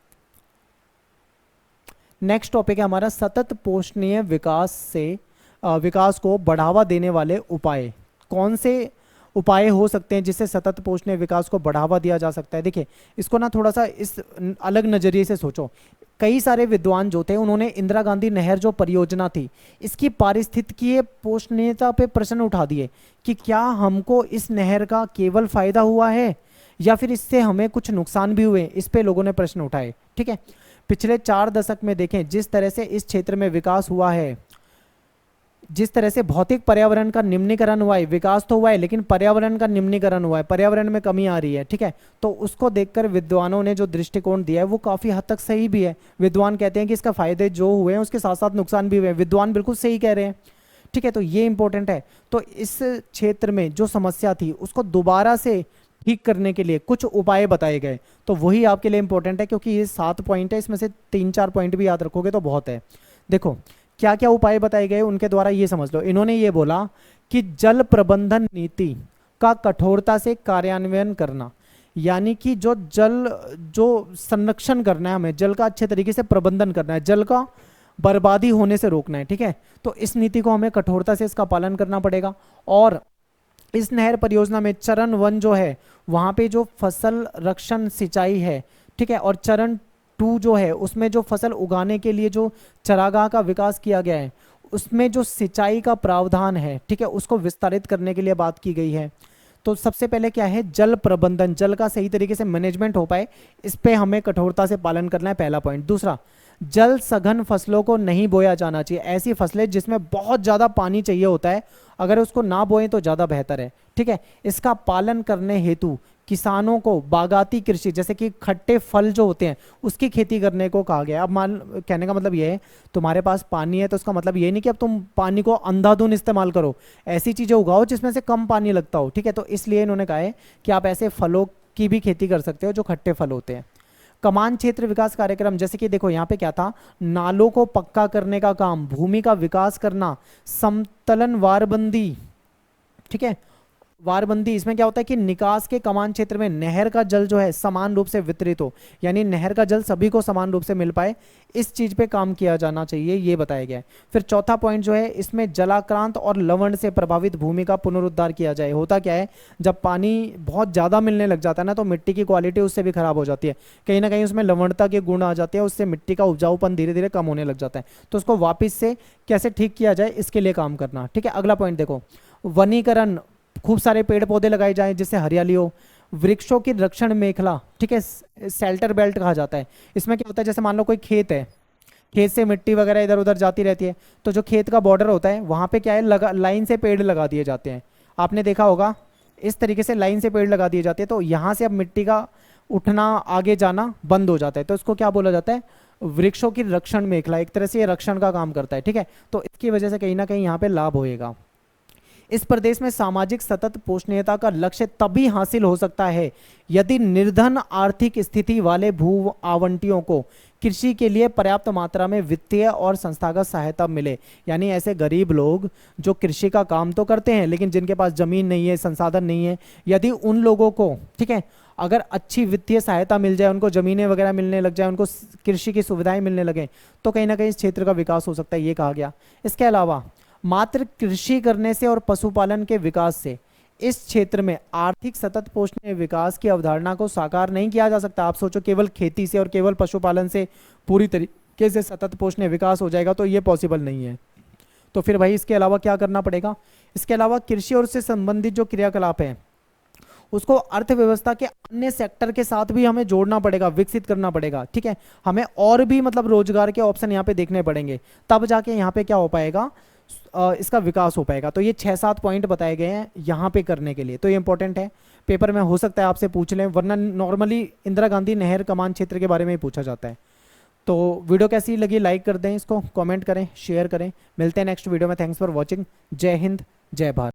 नेक्स्ट टॉपिक है हमारा सतत पोषणीय विकास से विकास को बढ़ावा देने वाले उपाय। कौन से उपाय हो सकते हैं जिससे सतत पोषणीय विकास को बढ़ावा दिया जा सकता है। देखिए इसको ना थोड़ा सा इस अलग नज़रिए से सोचो। कई सारे विद्वान जो थे उन्होंने इंदिरा गांधी नहर जो परियोजना थी इसकी पारिस्थितिकीय पोषणीयता पे प्रश्न उठा दिए कि क्या हमको इस नहर का केवल फायदा हुआ है या फिर इससे हमें कुछ नुकसान भी हुए, इस पे लोगों ने प्रश्न उठाए। ठीक है, पिछले 4 दशक में देखें जिस तरह से इस क्षेत्र में विकास हुआ है, जिस तरह से भौतिक पर्यावरण का निम्नीकरण हुआ है, विकास तो हुआ है लेकिन पर्यावरण का निम्नीकरण हुआ है, पर्यावरण में कमी आ रही है, ठीक है। तो उसको देखकर विद्वानों ने जो दृष्टिकोण दिया है वो काफी हद तक सही भी है। विद्वान कहते हैं कि इसका फायदे जो हुए हैं उसके साथ साथ नुकसान भी हुए हैं, विद्वान बिल्कुल सही कह रहे हैं, ठीक है। तो ये इंपॉर्टेंट है। तो इस क्षेत्र में जो समस्या थी उसको दोबारा से ठीक करने के लिए कुछ उपाय बताए गए, तो वही आपके लिए इंपॉर्टेंट है, क्योंकि ये 7 पॉइंट है, इसमें से 3-4 पॉइंट भी याद रखोगे तो बहुत है। देखो क्या क्या उपाय बताए गए उनके द्वारा, ये समझ लो। इन्होंने ये बोला कि जल प्रबंधन नीति का कठोरता से कार्यान्वयन करना, यानी कि जो संरक्षण करना है, हमें जल का अच्छे तरीके से प्रबंधन करना है, जल का बर्बादी होने से रोकना है, ठीक है। तो इस नीति को हमें कठोरता से इसका पालन करना पड़ेगा। और इस नहर परियोजना में चरण 1 जो है वहां पे जो फसल रक्षण सिंचाई है, ठीक है, और चरण 2 जो है उसमें जो फसल उगाने के लिए जो चरागाह का विकास किया गया है उसमें जो सिंचाई का प्रावधान है, ठीक है, उसको विस्तारित करने के लिए बात की गई है। तो सबसे पहले क्या है, जल प्रबंधन, जल का सही तरीके से मैनेजमेंट हो पाए, इस पे हमें कठोरता से पालन करना है, पहला पॉइंट। दूसरा, जल सघन फसलों को नहीं बोया जाना चाहिए, ऐसी फसलें जिसमें बहुत ज़्यादा पानी चाहिए होता है, अगर उसको ना बोएं तो ज़्यादा बेहतर है, ठीक है। इसका पालन करने हेतु किसानों को बागाती कृषि, जैसे कि खट्टे फल जो होते हैं उसकी खेती करने को कहा गया है। अब मान, कहने का मतलब ये है, तुम्हारे पास पानी है तो उसका मतलब ये नहीं कि अब तुम पानी को अंधाधुंध इस्तेमाल करो, ऐसी चीज़ें उगाओ जिसमें से कम पानी लगता हो, ठीक है। तो इसलिए इन्होंने कहा है कि आप ऐसे फलों की भी खेती कर सकते हो जो खट्टे फल होते हैं। कमान क्षेत्र विकास कार्यक्रम, जैसे कि देखो यहाँ पे क्या था, नालों को पक्का करने का काम, भूमि का विकास करना, समतलन वारबंदी, ठीक है, वारबंदी। इसमें क्या होता है कि निकास के कमान क्षेत्र में नहर का जल जो है समान रूप से वितरित हो, यानी नहर का जल सभी को समान रूप से मिल पाए, इस चीज पे काम किया जाना चाहिए, ये बताया गया है। फिर चौथा पॉइंट जो है, इसमें जलाक्रांत और लवण से प्रभावित भूमि का पुनरुद्धार किया जाए। होता क्या है, जब पानी बहुत ज्यादा मिलने लग जाता है ना तो मिट्टी की क्वालिटी उससे भी खराब हो जाती है, कहीं ना कहीं उसमें लवणता के गुण आ जाते हैं, उससे मिट्टी का उपजाऊपन धीरे धीरे कम होने लग जाता है। तो उसको वापिस से कैसे ठीक किया जाए इसके लिए काम करना, ठीक है। अगला पॉइंट देखो, वनीकरण, खूब सारे पेड़ पौधे लगाए जाएं जिससे हरियाली हो। वृक्षों की रक्षण मेखला, ठीक है, शेल्टर बेल्ट कहा जाता है। इसमें क्या होता है, जैसे मान लो कोई खेत है, खेत से मिट्टी वगैरह इधर उधर जाती रहती है, तो जो खेत का बॉर्डर होता है वहां पे क्या है, लाइन से पेड़ लगा दिए जाते हैं। आपने देखा होगा इस तरीके से लाइन से पेड़ लगा दिए जाते हैं, तो यहाँ से अब मिट्टी का उठना आगे जाना बंद हो जाता है, तो इसको क्या बोला जाता है, वृक्षों की रक्षण मेखला। एक तरह से ये रक्षण का काम करता है, ठीक है। तो इसकी वजह से कहीं ना कहीं यहाँ पे लाभ होएगा। इस प्रदेश में सामाजिक सतत पोषणीयता का लक्ष्य तभी हासिल हो सकता है यदि निर्धन आर्थिक स्थिति वाले भू आवंटियों को कृषि के लिए पर्याप्त मात्रा में वित्तीय और संस्थागत सहायता मिले। यानी ऐसे गरीब लोग जो कृषि का काम तो करते हैं लेकिन जिनके पास जमीन नहीं है, संसाधन नहीं है, यदि उन लोगों को, ठीक है, अगर अच्छी वित्तीय सहायता मिल जाए, उनको जमीनें वगैरह मिलने लग जाए, उनको कृषि की सुविधाएं मिलने लगे, तो कहीं ना कहीं इस क्षेत्र का विकास हो सकता है, ये कहा गया। इसके अलावा मात्र कृषि करने से और पशुपालन के विकास से इस क्षेत्र में आर्थिक सतत पोषणीय विकास की अवधारणा को साकार नहीं किया जा सकता। आप सोचो केवल खेती से और केवल पशुपालन से पूरी तरीके से सतत पोषणीय विकास हो जाएगा, तो ये पॉसिबल नहीं है। तो फिर भाई इसके अलावा क्या करना पड़ेगा, इसके अलावा कृषि और उससे संबंधित जो क्रियाकलाप है उसको अर्थव्यवस्था के अन्य सेक्टर के साथ भी हमें जोड़ना पड़ेगा, विकसित करना पड़ेगा, ठीक है। हमें और भी मतलब रोजगार के ऑप्शन यहाँ पे देखने पड़ेंगे, तब जाके यहाँ पे क्या हो पाएगा, इसका विकास हो पाएगा। तो ये 6-7 पॉइंट बताए गए हैं यहाँ पे करने के लिए, तो ये इंपॉर्टेंट है, पेपर में हो सकता है आपसे पूछ लें, वरना नॉर्मली इंदिरा गांधी नहर कमान क्षेत्र के बारे में ही पूछा जाता है। तो वीडियो कैसी लगी लाइक कर दें, इसको कमेंट करें, शेयर करें। मिलते हैं नेक्स्ट वीडियो में। Thanks for watching. जय हिंद, जय भारत।